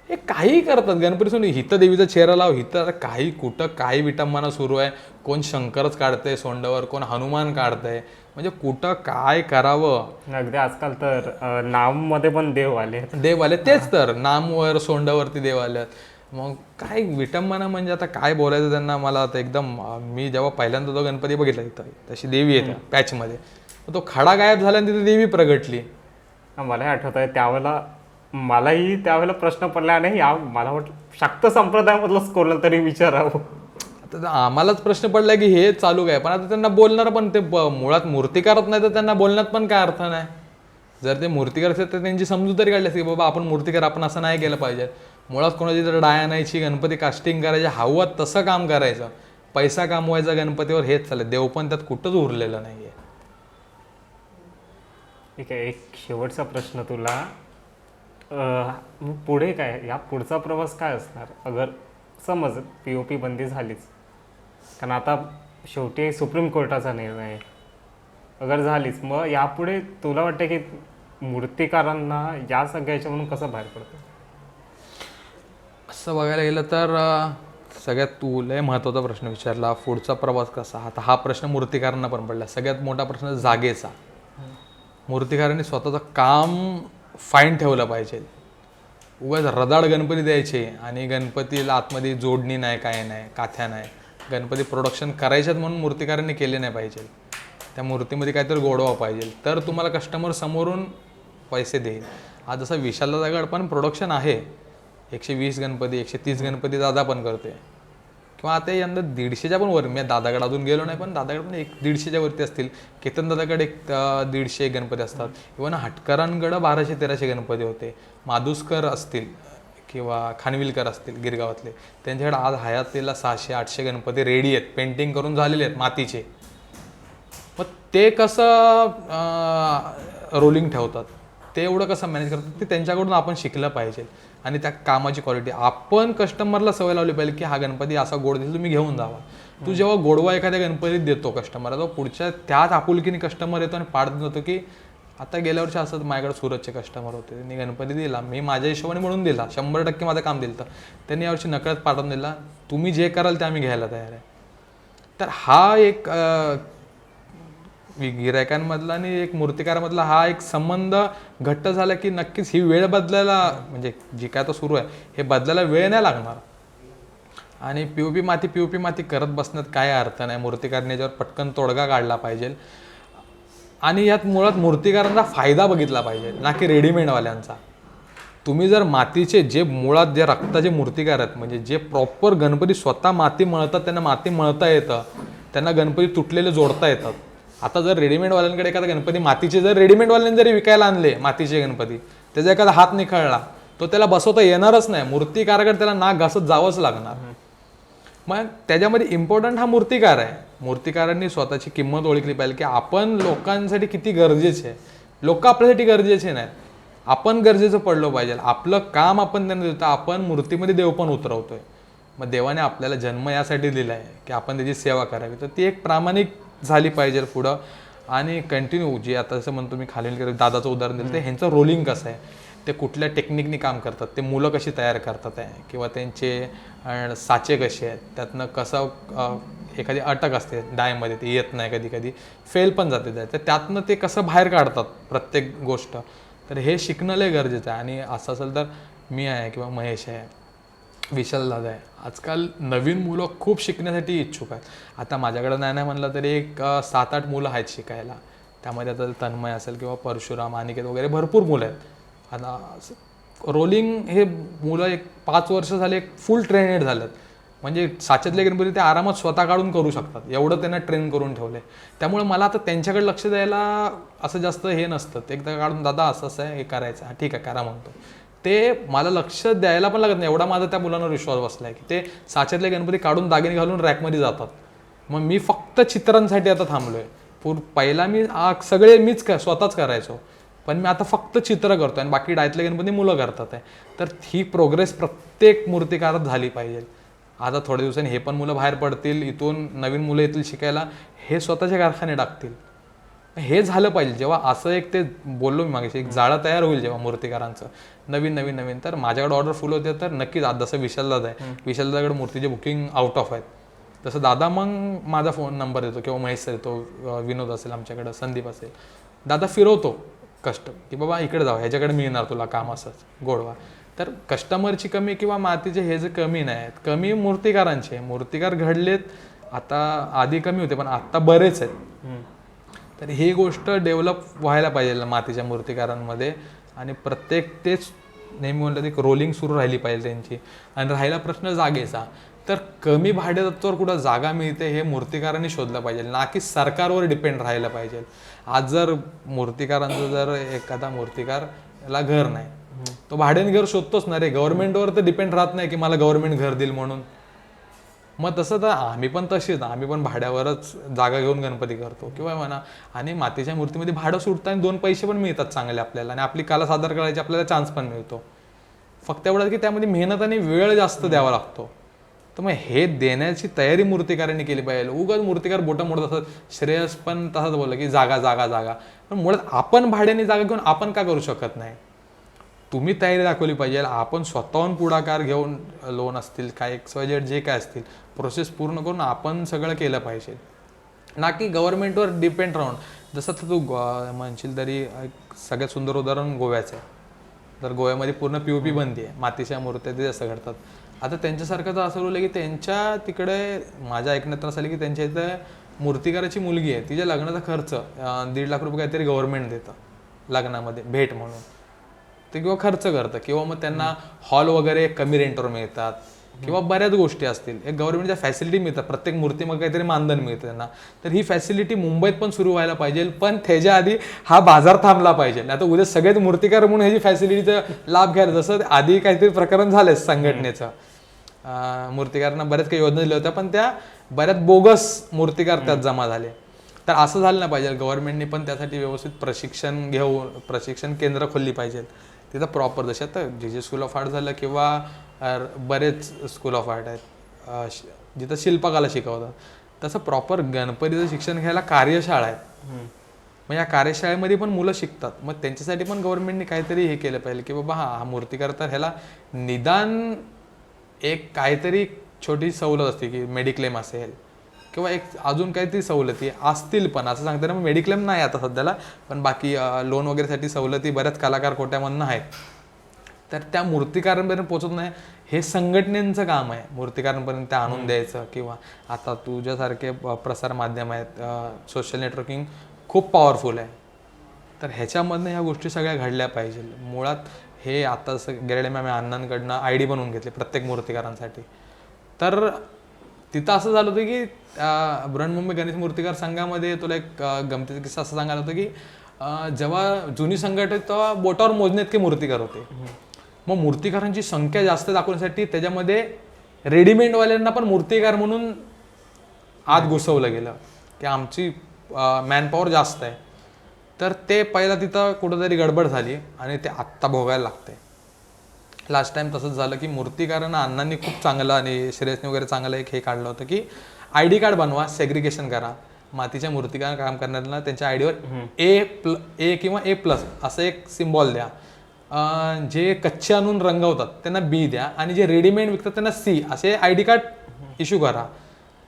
हे काही करतात गणपती सोडून, हिथं देवीचा चेहरा लाव, हिथं काही कुठं काही विटंबना सुरू आहे. कोण शंकरच काढतंय सोंडावर, कोण हनुमान काढतंय, म्हणजे कुठं काय करावं. अगदी आजकाल तर नाममध्ये पण देव आले, तेच तर नामवर सोंडावरती देव आल्यात. मग काय विटंबना, म्हणजे आता काय बोलायचं त्यांना. मला आता एकदम, मी जेव्हा पहिल्यांदा तो गणपती बघितला इथं तशी देवी येते पॅचमध्ये, तो खडा गायब झाला आणि तिथे देवी प्रगटली. मलाही आठवत आहे त्यावेळेला, मलाही त्यावेळेला प्रश्न पडला नाही, मला वाटलं शाक्त संप्रदायामधलंच कोणाला तरी विचारावं. आता आम्हालाच प्रश्न पडला की हे चालू काय, पण आता त्यांना बोलणार पण ते मुळात मूर्तिकारच नाही तर त्यांना बोलण्यात पण काय अर्थ नाही. जर ते मूर्तिकार असेल तर त्यांची समजूत तरी काढली असते की बाबा आपण मूर्तिकार, आपण असं नाही केलं पाहिजे. मुळात कोणाची जर डाय आणायची, गणपती कास्टिंग करायची, हवं तसं काम करायचं, पैसा कमवायचा गणपतीवर, हेच चालेल. देव पण त्यात कुठंच उरलेलं नाहीये. ठीक आहे, एक शेवटचा प्रश्न तुला. मग पुढे काय, या पुढचा प्रवास काय असणार अगर समज POP बंदी झालीच, कारण आता शेवटी सुप्रीम कोर्टाचा निर्णय आहे, अगर झालीच, मग यापुढे तुला वाटतं की मूर्तिकारांना या सगळ्याच्या म्हणून कसं बाहेर पडतं? असं बघायला गेलं तर सगळ्यात तू लय महत्त्वाचा प्रश्न विचारला, पुढचा प्रवास कसा. आता हा प्रश्न मूर्तिकारांना पण पडला. सगळ्यात मोठा प्रश्न जागेचा. मूर्तिकारांनी स्वतःचं काम फाईन ठेवलं पाहिजे. उगाच रदाड गणपती द्यायचे आणि गणपतीला आतमध्ये जोडणी नाही, काय नाही, काथ्या नाही, गणपती प्रोडक्शन करायच्यात म्हणून मूर्तिकारांनी केले नाही पाहिजे. त्या मूर्तीमध्ये काहीतरी गोडवा पाहिजे, तर तुम्हाला कस्टमर समोरून पैसे देईल. आज जसं विशाल दगड पण प्रोडक्शन आहे, 120 गणपती 130 गणपती दादा पण करते, किंवा आता यंदा 150च्या पण वर. मी दादाकडे अजून गेलो नाही, पण दादाकडे पण 150च्या वरती असतील. केतन दादाकडे 150 गणपती असतात. इव्हन हटकरांकडं 1200-1300 गणपती होते. माधुसकर असतील किंवा खानविलकर असतील गिरगावातले, त्यांच्याकडे आज हयातीला 600-800 गणपती रेडी आहेत, पेंटिंग करून झालेले आहेत मातीचे. मग ते कसं रोलिंग ठेवतात, ते एवढं कसं मॅनेज करतात, ते त्यांच्याकडून आपण शिकलं पाहिजे. आणि त्या कामाची क्वालिटी आपण कस्टमरला सवय लावली पाहिजे की हा गणपती असा गोड दिला, तुम्ही घेऊन जावा. तू जेव्हा गोडवा एखाद्या गणपतीत देतो कस्टमरला, तो पुढच्या त्याच आपुलकीने कस्टमर येतो आणि पाडत जातो की आता गेल्या वर्षी असंच माझ्याकडे सुरतचे कस्टमर होते, त्यांनी गणपती दिला, मी माझ्या हिशोबाने म्हणून दिला, 100% माझं काम दिलं, तर त्यांनी यावर्षी नकळत पाठवून दिला, तुम्ही जे कराल ते आम्ही घ्यायला तयार आहे. तर हा एक गिरायकांमधला आणि एक मूर्तिकारामधला हा एक संबंध घट्ट झाला की नक्कीच ही वेळ बदलायला, म्हणजे जी काय आता सुरू आहे हे बदलायला वेळ नाही लागणार. आणि POP माती करत बसण्यात काय अर्थ नाही. मूर्तिकाराने याच्यावर पटकन तोडगा काढला पाहिजे आणि यात मुळात मूर्तिकारांचा फायदा बघितला पाहिजे, ना की रेडीमेडवाल्यांचा. तुम्ही जर मातीचे जे मुळात जे रक्ताचे मूर्तिकार आहेत, म्हणजे जे प्रॉपर गणपती स्वतः माती मळतात, त्यांना माती मळता येतं, त्यांना गणपती तुटलेले जोडता येतात. आता जर रेडीमेडवाल्यांकडे एखादा गणपती मातीचे जर रेडीमेडवाल्यांनी जरी विकायला आणले मातीचे गणपती, त्याचा एखादा हात निखळला तो त्याला बसवता येणारच नाही. मूर्तिकाराकडे त्याला नाक घासत जावंच लागणार. मग त्याच्यामध्ये इम्पॉर्टंट हा मूर्तिकार आहे. मूर्तिकारांनी स्वतःची किंमत ओळखली पाहिजे की आपण लोकांसाठी किती गरजेचे आहे. लोक आपल्यासाठी गरजेचे नाहीत, आपण गरजेचं पडलो पाहिजे. आपलं काम आपण त्यांना देतो, आपण मूर्तीमध्ये देव पण उतरवतोय. मग देवाने आपल्याला जन्म यासाठी दिला आहे की आपण त्याची सेवा करावी, तर ती एक प्रामाणिक झाली पाहिजे पुढं. आणि कंटिन्यू जे आता जसं म्हणतो मी खालील दादाचं उदाहरण दिलं, ते ह्यांचं रोलिंग कसं आहे, ते कुठल्या टेक्निकनी काम करतात, ते मुलं कशी तयार करतात आहे, किंवा त्यांचे साचे कसे आहेत, त्यातनं कसं एखादी अटक असते डायमध्ये, ते येत नाही, कधी कधी फेल पण जाते, तर त्यातनं ते कसं बाहेर काढतात प्रत्येक गोष्ट. तर हे शिकणं लय गरजेचं आहे. आणि असं असेल तर मी आहे किंवा महेश आहे, विशाल दादा आहे, आजकाल नवीन मुलं खूप शिकण्यासाठी इच्छुक आहेत. आता माझ्याकडं नाही म्हणलं तरी एक 7-8 मुलं आहेत शिकायला. त्यामध्ये आता तन्मय असेल किंवा परशुराम, अनिकेत वगैरे भरपूर मुलं आहेत. आता रोलिंग हे मुलं एक 5 वर्ष झाले एक फुल ट्रेनेड झालेत. म्हणजे साच्यातले गणपती ते आरामात स्वतः काढून करू शकतात, एवढं त्यांना ट्रेन करून ठेवले. त्यामुळे मला आता त्यांच्याकडे लक्ष द्यायला असं जास्त हे नसतं. ते एकदा काढून दादा असं असं आहे, हे करायचं, हा ठीक आहे करा म्हणतो. ते मला लक्ष द्यायला पण लागत नाही, एवढा माझा त्या मुलांवर विश्वास बसला आहे की ते साच्यातले गणपती काढून दागिने घालून रॅकमध्ये जातात. मग मी फक्त चित्रांसाठी आता थांबलो आहे. पहिला मी सगळे मीच स्वतःच करायचो, पण मी आता फक्त चित्र करतो आणि बाकी डायतले गणपती मुलं करतात आहे. तर ही प्रोग्रेस प्रत्येक मूर्तिकारात झाली पाहिजे. आता थोड्या दिवसांनी हे पण मुलं बाहेर पडतील, इथून नवीन मुलं येतील शिकायला, हे स्वतःचे कारखाने टाकतील. हे झालं पाहिजे. जेव्हा असं एक ते बोललो मी मागे, एक जाळं तयार होईल जेव्हा मूर्तिकारांचं नवीन, तर माझ्याकडे ऑर्डर फुल होते, तर नक्कीच आज जसं विशाल दादा आहे, विशाल दादाकडे मूर्तीचे बुकिंग आउट ऑफ आहेत, तसं दादा मग माझा फोन नंबर देतो किंवा महेश सर येतो, विनोद असेल आमच्याकडं, संदीप असेल, दादा फिरवतो कस्टम की बाबा इकडे जाऊ, ह्याच्याकडे मिळणार तुला काम असंच गोडवा. तर कस्टमरची कमी किंवा मातीचे हे जे कमी नाही आहेत, कमी मूर्तिकारांचे. मूर्तिकार घडलेत आता, आधी कमी होते पण आता बरेच आहेत. तर ही गोष्ट डेव्हलप व्हायला पाहिजे मातीच्या मूर्तिकारांमध्ये. आणि प्रत्येक तेच नेहमी म्हणलं की रोलिंग सुरू राहिली पाहिजे त्यांची. आणि राहिला प्रश्न जागेचा, तर कमी भाडेतत्वावर कुठं जागा मिळते हे मूर्तिकारांनी शोधलं पाहिजे, ना की सरकारवर डिपेंड राहायला पाहिजे. आज जर मूर्तिकारांचं जर एखादा मूर्तिकारला घर नाही, तो भाड्याने घर शोधतोच ना रे. गव्हर्नमेंटवर तर डिपेंड राहत नाही की मला गव्हर्नमेंट घर देईल म्हणून. मग तसं तर आम्ही पण तशीच, आम्ही पण भाड्यावरच जागा घेऊन गणपती करतो किंवा म्हणा. आणि मातीच्या मूर्तीमध्ये भाडं सुटतं आणि 2 पैसे पण मिळतात चांगले आपल्याला, आणि आपली कला सादर करायची आपल्याला चान्स पण मिळतो. फक्त एवढं की त्यामध्ये मेहनत आणि वेळ जास्त द्यावा लागतो. तर मग हे देण्याची तयारी मूर्तिकारांनी केली पाहिजे. उगाच मूर्तिकार बोटं मोडत असतात. श्रेयस पण तसंच बोललं की जागा जागा जागा, पण मुळात आपण भाड्याने जागा घेऊन आपण का करू शकत नाही? तुम्ही तयारी दाखवली पाहिजे. आपण स्वतःहून पुढाकार घेऊन लोन असतील काय XYZ जे काय असतील प्रोसेस पूर्ण करून आपण सगळं केलं पाहिजे, ना की गव्हर्नमेंटवर डिपेंड राहून. जसं तू म्हणशील तरी एक सगळ्यात सुंदर उदाहरण गोव्याचं आहे. तर गोव्यामध्ये पूर्ण POP बंदी आहे, मातीच्या मूर्त्या ते जास्त घडतात. आता त्यांच्यासारखं तर असं बोललं की त्यांच्या तिकडे माझ्या ऐकण्यात असं आलं की त्यांच्या इथं मूर्तिकाराची मुलगी आहे, तिच्या लग्नाचा खर्च 1.5 लाख रुपये काहीतरी गव्हर्नमेंट देतं लग्नामध्ये भेट म्हणून. ते किंवा खर्च करतं, किंवा मग त्यांना हॉल वगैरे कमी रेंटवर मिळतात, किंवा बऱ्याच गोष्टी असतील. एक गव्हर्नमेंटच्या फॅसिलिटी मिळतात, प्रत्येक मूर्तीमध्ये काहीतरी मानधन मिळतं त्यांना. तर ही फॅसिलिटी मुंबईत पण सुरू व्हायला पाहिजे, पण त्याच्या आधी हा बाजार थांबला पाहिजे. आता उद्या सगळेच मूर्तिकार म्हणून ह्याची फॅसिलिटीचा लाभ घ्यायला, जसं आधी काहीतरी प्रकरण झालंय संघटनेचं. मूर्तिकारांना बऱ्याच काही योजना दिल्या होत्या, पण त्या बऱ्याच बोगस मूर्तिकार त्यात जमा झाले. तर असं झालं नाही पाहिजे. गव्हर्नमेंटने पण त्यासाठी व्यवस्थित प्रशिक्षण केंद्र खोलली पाहिजेत तिथं प्रॉपर. जसे आता जे स्कूल ऑफ आर्ट झालं किंवा बरेच स्कूल ऑफ आर्ट आहेत जिथं शिल्पकला शिकवतात, तसं प्रॉपर गणपतीचं शिक्षण घ्यायला कार्यशाळा आहेत. मग या कार्यशाळेमध्ये पण मुलं शिकतात. मग त्यांच्यासाठी पण गव्हर्नमेंटने काहीतरी हे केलं पाहिजे की बाबा हा मूर्तिकार, तर ह्याला निदान एक काहीतरी छोटी सवलत असते की मेडिक्लेम असेल किंवा एक अजून काहीतरी सवलती असतील. पण असं सांगताना मग मेडिक्लेम नाही आता सध्याला, पण बाकी लोन वगैरेसाठी सवलती बऱ्याच कलाकार कोट्यामधनं आहेत. तर त्या मूर्तिकारांपर्यंत पोहोचत नाही, हे संघटनेचं काम आहे मूर्तिकारांपर्यंत त्या आणून द्यायचं. किंवा आता तुझ्यासारखे प्रसार माध्यम आहेत, सोशल नेटवर्किंग खूप पॉवरफुल आहे. तर ह्याच्यामधनं ह्या गोष्टी सगळ्या घडल्या पाहिजे. मुळात हे आता गेल्या आम्ही अण्णांकडनं ID बनवून घेतले प्रत्येक मूर्तिकारांसाठी. तर तिथं असं झालं होतं की बृहन्मुंबई गणेश मूर्तिकार संघामध्ये तुला एक गमतीचा किस्सा असं सांगायला होतं की जेव्हा जुनी संघटना तेव्हा बोटावर मोजणे इतके मूर्तिकार होते. मग मूर्तिकारांची संख्या जास्त दाखवण्यासाठी त्याच्यामध्ये रेडीमेडवाल्यांना पण मूर्तिकार म्हणून आत घुसवलं गेलं की आमची मॅनपॉवर जास्त आहे. तर ते पहिला तिथं कुठंतरी गडबड झाली आणि ते आत्ता भोगायला लागते. लास्ट टाइम तसंच झालं की मूर्तिकारांना अण्णांनी खूप चांगलं आणि श्रेयसने वगैरे चांगलं एक हे काढलं होतं की ID कार्ड बनवा, सेग्रिगेशन करा. मातीच्या मूर्तिकार काम करणाऱ्यांना त्यांच्या आयडीवर A किंवा A+ असं एक सिम्बॉल द्या. जे कच्चे आणून रंगवतात त्यांना B द्या, आणि जे रेडीमेड विकतात त्यांना C असे ID कार्ड इश्यू करा.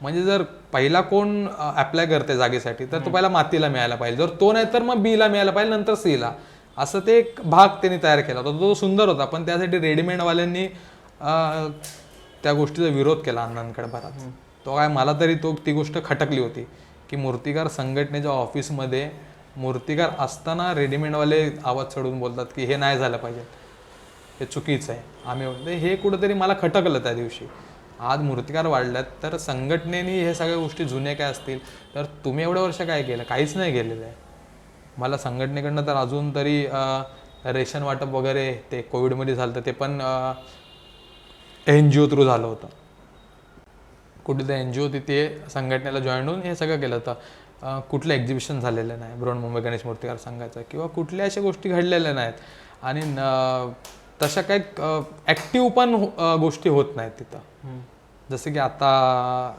म्हणजे जर पहिला कोण अप्लाय करते जागेसाठी तर तो पहिला मातीला मिळायला पाहिजे, जर तो नाही तर मग Bला मिळायला पाहिजे, नंतर Cला. असं ते एक भाग त्यांनी तयार केला होता. तो सुंदर होता, पण त्यासाठी रेडीमेडवाल्यांनी त्या गोष्टीचा विरोध केला अण्णांकडे बराच. तो काय मला तरी ती गोष्ट खटकली होती की मूर्तिकार संघटनेच्या ऑफिसमध्ये मूर्तिकार असताना रेडीमेडवाले आवाज चढवून बोलतात की हे नाही झालं पाहिजे, हे चुकीचं आहे. आम्ही हे कुठंतरी मला खटकलं त्या दिवशी. आज मूर्तिकार वाढल्यात तर संघटनेने हे सगळ्या गोष्टी जुन्या काय असतील तर तुम्ही एवढ्या वर्ष काय केलं? काहीच नाही केलेलं आहे. मला संघटनेकडनं तर अजून तरी रेशन वाटप वगैरे ते कोविडमध्ये झालं तर ते पण NGO थ्रू झालं होतं. कुठे तर NGO तिथे संघटनेला जॉईन होऊन हे सगळं केलं होतं. कुठलं एक्झिबिशन झालेलं नाही बृहन्मुंबई गणेश मूर्तिकार संघाचं, किंवा कुठल्या अशा गोष्टी घडलेल्या नाहीत. आणि तशा काही ॲक्टिव्ह पण गोष्टी होत नाहीत तिथं. जसं की आता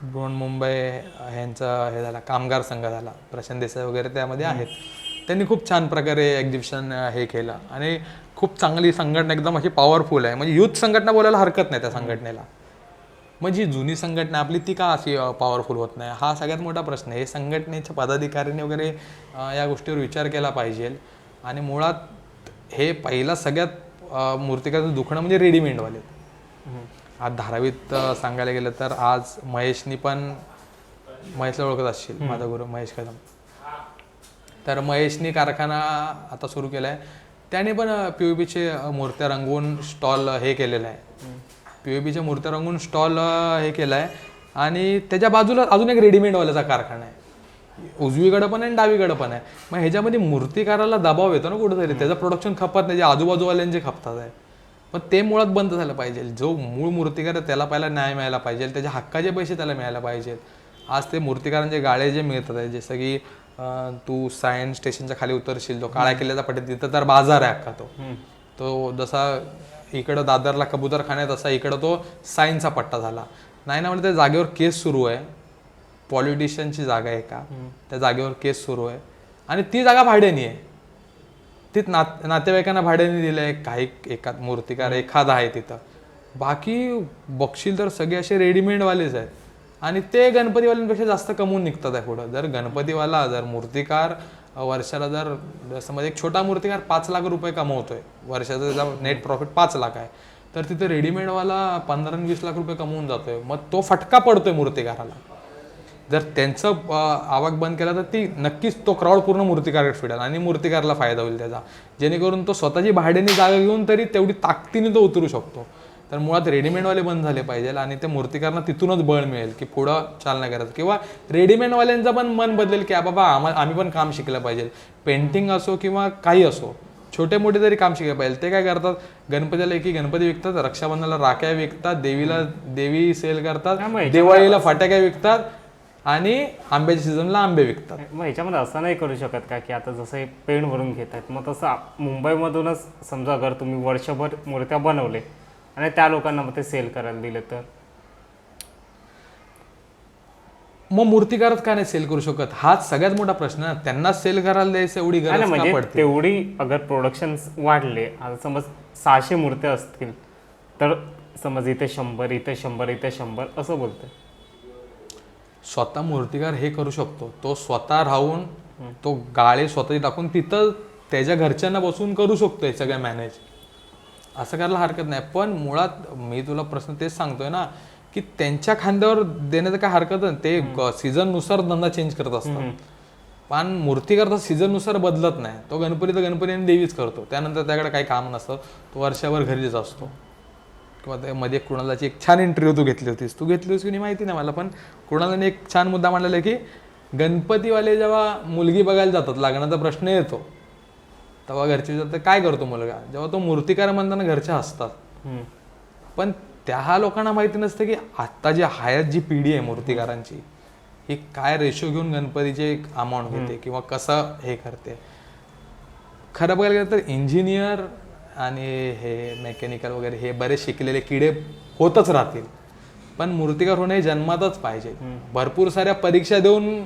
बृहन्मुंबई ह्यांचा हे झाला कामगार संघ झाला, प्रशांत देसाई वगैरे त्यामध्ये आहेत. त्यांनी खूप छान प्रकारे एक्झिबिशन हे केलं आणि खूप चांगली संघटना, एकदम अशी पॉवरफुल आहे. म्हणजे युथ संघटना बोलायला हरकत नाही त्या संघटनेला. म्हणजे जुनी संघटना आपली ती का अशी पॉवरफुल होत नाही, हा सगळ्यात मोठा प्रश्न आहे. हे संघटनेच्या पदाधिकाऱ्यांनी वगैरे या गोष्टीवर विचार केला पाहिजे. आणि मुळात हे पहिला सगळ्यात मूर्तिकाराचं दुखणं म्हणजे रेडीमेडवाले. आज धारावीत सांगायला गेलं तर आज महेशला ओळखत असशील, माझा गुरु महेश कदम. तर महेशनी कारखाना आता सुरू केला आहे. त्याने पण POPचे मूर्त्या रंगवून स्टॉल हे केलेलं आहे. POPच्या मूर्त्या रंगवून स्टॉल हे केला आहे. आणि त्याच्या बाजूला अजून एक रेडीमेडवाल्याचा कारखाना आहे, उजवीकडं पण आहे आणि डावीकडं पण आहे. मग ह्याच्यामध्ये मूर्तिकाराला दबाव येतो ना कुठेतरी, त्याचं प्रोडक्शन खपत नाही, जे आजूबाजूवाल्यांचे खपतात आहे. पण ते मुळात बंद झालं पाहिजे. जो मूळ मूर्तिकार आहे त्याला पहिला न्याय मिळायला पाहिजे, त्याच्या हक्काचे पैसे त्याला मिळायला पाहिजेत. आज ते मूर्तिकारांचे गाळे जे मिळतात आहे, जसं की तू सायन्स स्टेशनच्या खाली उतरशील, तो काळ्या किल्ल्याचा पट्टी, तिथं तर बाजार आहे अख्खा तो जसा इकडं दादरला कबूतरखाना आहे तसा इकडं तो सायन्सचा पट्टा झाला. नाही ना, म्हणजे त्या जागेवर केस सुरू आहे, पॉलिटिशियनची जागा आहे का, त्या जागेवर केस सुरू आहे आणि ती जागा भाड्याने आहे. तीच नातेवाईकांना भाड्याने दिलं आहे, काही एखाद मूर्तिकार एखादा आहे तिथं. बाकी बघशील तर सगळे असे रेडीमेडवालेच आहेत आणि ते गणपतीवाल्यांपेक्षा जास्त कमवून निघतात आहे पुढं. जर मूर्तिकार वर्षाला जर समज एक छोटा मूर्तिकार 5 लाख रुपये कमवतोय वर्षाचा, त्याचा नेट प्रॉफिट 5 लाख आहे, तर तिथे रेडीमेडवाला 15-20 लाख रुपये कमवून जातोय. मग तो फटका पडतोय मूर्तिकाराला. जर त्यांचं आवक बंद केला तर ती नक्कीच तो क्राऊड पूर्ण मूर्तिकाराकडे फिरेल आणि मूर्तिकारला फायदा होईल त्याचा, जेणेकरून तो स्वतःची भाड्याने जागा घेऊन तरी तेवढी ताकदीने तो उतरू शकतो. तर मुळात रेडीमेडवाले बंद झाले पाहिजे आणि त्या मूर्तिकारांना तिथूनच बळ मिळेल की पुढं चालना करायचं. किंवा रेडीमेडवाल्यांचं पण मन बदलेल की बाबा आम्ही पण काम शिकलं पाहिजे, पेंटिंग असो किंवा काही असो, छोटे मोठे तरी काम शिकायला पाहिजे. ते काय करतात, गणपतीला एकी गणपती विकतात, रक्षाबंधनाला राख्या विकतात, देवी सेल करतात, दिवाळीला फटाक्या विकतात आणि आंब्याच्या सीझनला आंबे विकतात. मग ह्याच्यामध्ये असं नाही करू शकत का की आता जसं हे पेंट भरून घेत आहेत, मग तसं मुंबईमधूनच समजा अगर तुम्ही वर्षभर मूर्त्या बनवले आणि त्या लोकांना मग ते सेल करायला दिले तर मग मूर्तिकारच का नाही सेल करू शकत, हाच सगळ्यात मोठा प्रश्न आहे. त्यांना सेल करायला द्यायचं एवढी गरज का म्हणजे पडते? तेवढी अगर प्रोडक्शन वाढले, आता समज 600 मूर्त्या असतील तर समज इथे 100 इथे 100 इथे 100 असं बोलतोय. स्वतः मूर्तिकार हे करू शकतो, तो स्वतः राहून तो गाळे स्वतः टाकून तिथं त्याच्या घरच्यांना बसून करू शकतो हे सगळं मॅनेज, असं करायला हरकत नाही. पण मुळात मी तुला प्रश्न तेच सांगतोय ना की त्यांच्या खांद्यावर देण्याचं काय हरकत नाही, ते सीझननुसार धंदा चेंज करत असतात. पण मूर्तिकार तर सीझननुसार बदलत नाही, तो गणपती तर गणपती आणि देवीच करतो, त्यानंतर त्याकडे काही काम नसतं, तो वर्षभर घरीच असतो. किंवा त्यामध्ये कुणालाची एक छान इंटरव्ह्यू तू घेतली होतीस की नाही माहिती नाही मला, पण कुणालाने एक छान मुद्दा मांडलेला की गणपतीवाले जेव्हा मुलगी बघायला जातात, लग्नाचा प्रश्न येतो तेव्हा घरचे विचारतात काय करतो मुलगा, जेव्हा तो मूर्तिकार म्हणताना घरचे हसतात. पण त्या लोकांना माहिती नसतं की आत्ता जी हयात जी पिढी आहे मूर्तिकारांची, ही काय रेशो घेऊन गणपतीचे अमाऊंट घेते किंवा कसं हे करते. खरं बघायला गेलं तर इंजिनियर आणि हे मेकॅनिकल वगैरे हे बरेच शिकलेले किडे होतच राहतील, पण मूर्तिकार होणे जन्मातच पाहिजे. भरपूर साऱ्या परीक्षा देऊन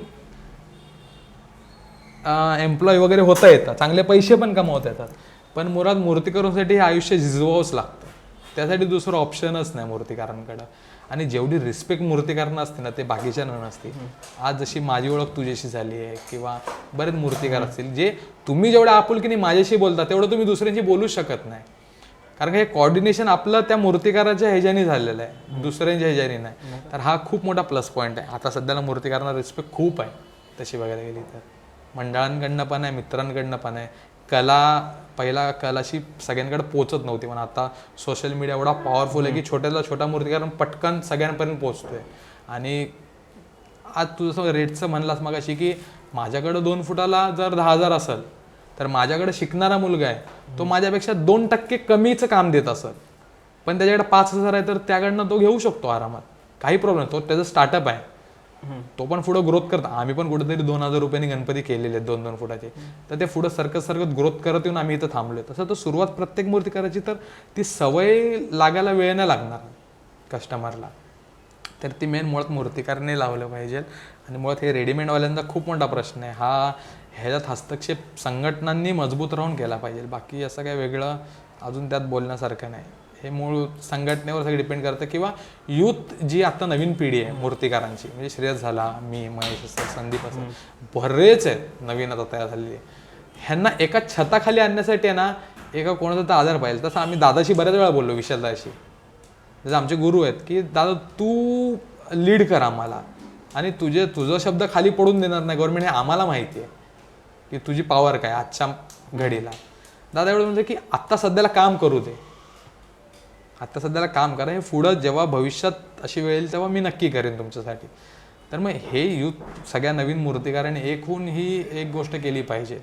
एम्प्लॉय वगैरे होता येतात, चांगले पैसे पण कमवता येतात, पण मुळात मूर्तिकारांसाठी हे आयुष्य झिजवावंच लागतं. त्यासाठी दुसरं ऑप्शनच नाही मूर्तिकारांकडं. आणि जेवढी रिस्पेक्ट मूर्तिकारांना असते ना ते बाकीच्यांना नसते. आज जशी माझी ओळख तुझ्याशी झाली आहे किंवा बरेच मूर्तिकार असतील जे तुम्ही जेवढ्या आपुलकीने माझ्याशी बोलता तेवढं तुम्ही दुसऱ्यांशी बोलूच शकत नाही, कारण हे कॉर्डिनेशन आपलं त्या मूर्तिकाराच्या ह्याच्याने झालेलं आहे, दुसऱ्यांच्या ह्याच्याने नाही. तर हा खूप मोठा प्लस पॉईंट आहे. आता सध्याला मूर्तिकारांना रिस्पेक्ट खूप आहे तशी बघायला गेली तर, मंडळांकडनं पण आहे, मित्रांकडनं पण आहे. पहिला कलाशी सगळ्यांकडे पोचत नव्हती, पण आता सोशल मीडिया एवढा पॉवरफुल आहे की छोट्याला छोटा मूर्तिकार पटकन सगळ्यांपर्यंत पोचतोय. आणि आज तू जसं रेटचं म्हणलास मगाशी की माझ्याकडं 2 फुटाला जर 10,000 असेल तर माझ्याकडे शिकणारा मुलगा आहे तो माझ्यापेक्षा 2% कमीचं काम देत असेल, पण त्याच्याकडे 5,000 आहे तर त्याकडनं तो घेऊ शकतो आरामात, काही प्रॉब्लेम. तो त्याचं स्टार्टअप आहे, तो पण पुढं ग्रोथ करत. आम्ही पण कुठेतरी 2,000 रुपयांनी गणपती केलेले आहेत 2-2 फुटाचे, तर ते पुढं सरकत ग्रोथ करत येऊन आम्ही इथं थांबलोय. तसं तर सुरुवात प्रत्येक मूर्ती करायची तर ती सवय लागायला वेळ नाही लागणार कस्टमरला, तर ती मेन मुळात मूर्तिकारने लावलं पाहिजे. आणि मुळात हे रेडीमेडवाल्यांचा खूप मोठा प्रश्न आहे हा, ह्याच्यात हस्तक्षेप संघटनांनी मजबूत राहून केला पाहिजे. बाकी असं काय वेगळं अजून त्यात बोलण्यासारखं नाही. हे मूळ संघटनेवर सगळं डिपेंड करतं किंवा यूथ जी आता नवीन पिढी आहे मूर्तिकारांची, म्हणजे श्रेयस झाला, मी, महेश असेल, संदीप असेल, बरेच आहेत नवीन आता तयार झालेले, ह्यांना एका छताखाली आणण्यासाठी आहे ना एका कोणाचा तर आधार पाहिजे. तसं आम्ही दादाशी बऱ्याच वेळा बोललो, विशालदाशी जसं आमचे गुरु आहेत की दादा तू लीड कर आम्हाला, आणि तुझं शब्द खाली पडून देणार नाही गव्हर्नमेंट, हे आम्हाला माहिती आहे की तुझी पॉवर काय आजच्या घडीला. दादा एवढं म्हणजे की आत्ता सध्याला काम करू दे, आत्ता सध्याला काम करा, हे पुढं जेव्हा भविष्यात अशी वेळ येईल तेव्हा मी नक्की करेन तुमच्यासाठी. तर मग हे यूथ सगळ्या नवीन मूर्तिकारांनी एक होऊन ही एक गोष्ट केली पाहिजे.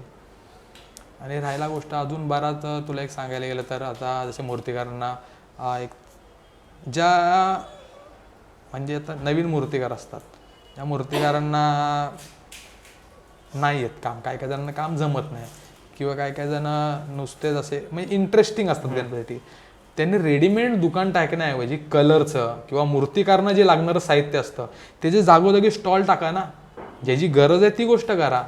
आणि राहिला गोष्ट अजून बराच तुला एक सांगायला गेलं तर आता जसे मूर्तिकारांना एक ज्या म्हणजे आता नवीन मूर्तिकार असतात त्या मूर्तिकारांना नाही येत काम, काय काय जणांना काम जमत नाही किंवा काय काय जण नुसतेच असे म्हणजे इंटरेस्टिंग असतात त्यांच्यासाठी. त्यांनी रेडीमेड दुकान टाकण्याऐवजी कलरचं किंवा मूर्तिकारांना जे लागणारं साहित्य असतं त्याचे जागोजागी स्टॉल टाका ना. ज्याची गरज आहे ती गोष्ट करा,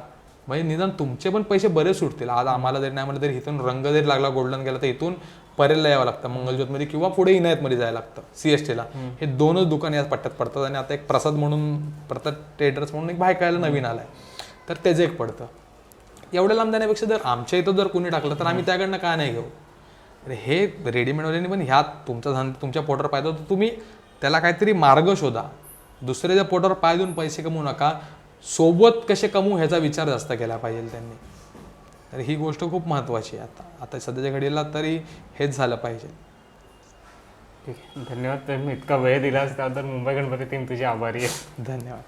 म्हणजे निदान तुमचे पण पैसे बरेच सुटतील. आज आम्हाला जरी नाही म्हणलं तरी इथून रंग जरी लागला गोल्डन गेला तर इथून परेलला यावं लागतं मंगलज्योतमध्ये किंवा पुढे इनायतमध्ये जायला लागतं CSTला. हे दोनच दुकान याच पट्ट्यात पडतात आणि आता एक प्रसाद म्हणून प्रसाद ट्रेडर्स म्हणून एक बायकायला नवीन आलाय तर त्याचं एक पडतं. एवढ्या लांब जाण्यापेक्षा जर आमच्या इथं जर कोणी टाकलं तर आम्ही त्याकडनं काय नाही घेऊ. अरे हे रेडीमेडवाल्यांनी पण ह्यात तुमच्या पोटावर पाय तर तुम्ही त्याला काहीतरी मार्ग शोधा. दुसऱ्याच्या पोटावर पाय देऊन पैसे कमवू नका, सोबत कसे कमवू ह्याचा विचार जास्त केला पाहिजे त्यांनी. तर ही गोष्ट खूप महत्त्वाची आहे आता सध्याच्या घडीला तरी हेच झालं पाहिजे. ठीक आहे, धन्यवाद. तुम्ही इतका वेळ दिलास त्याबद्दल मुंबई गणपती टीम तुझी आभारी आहे. धन्यवाद.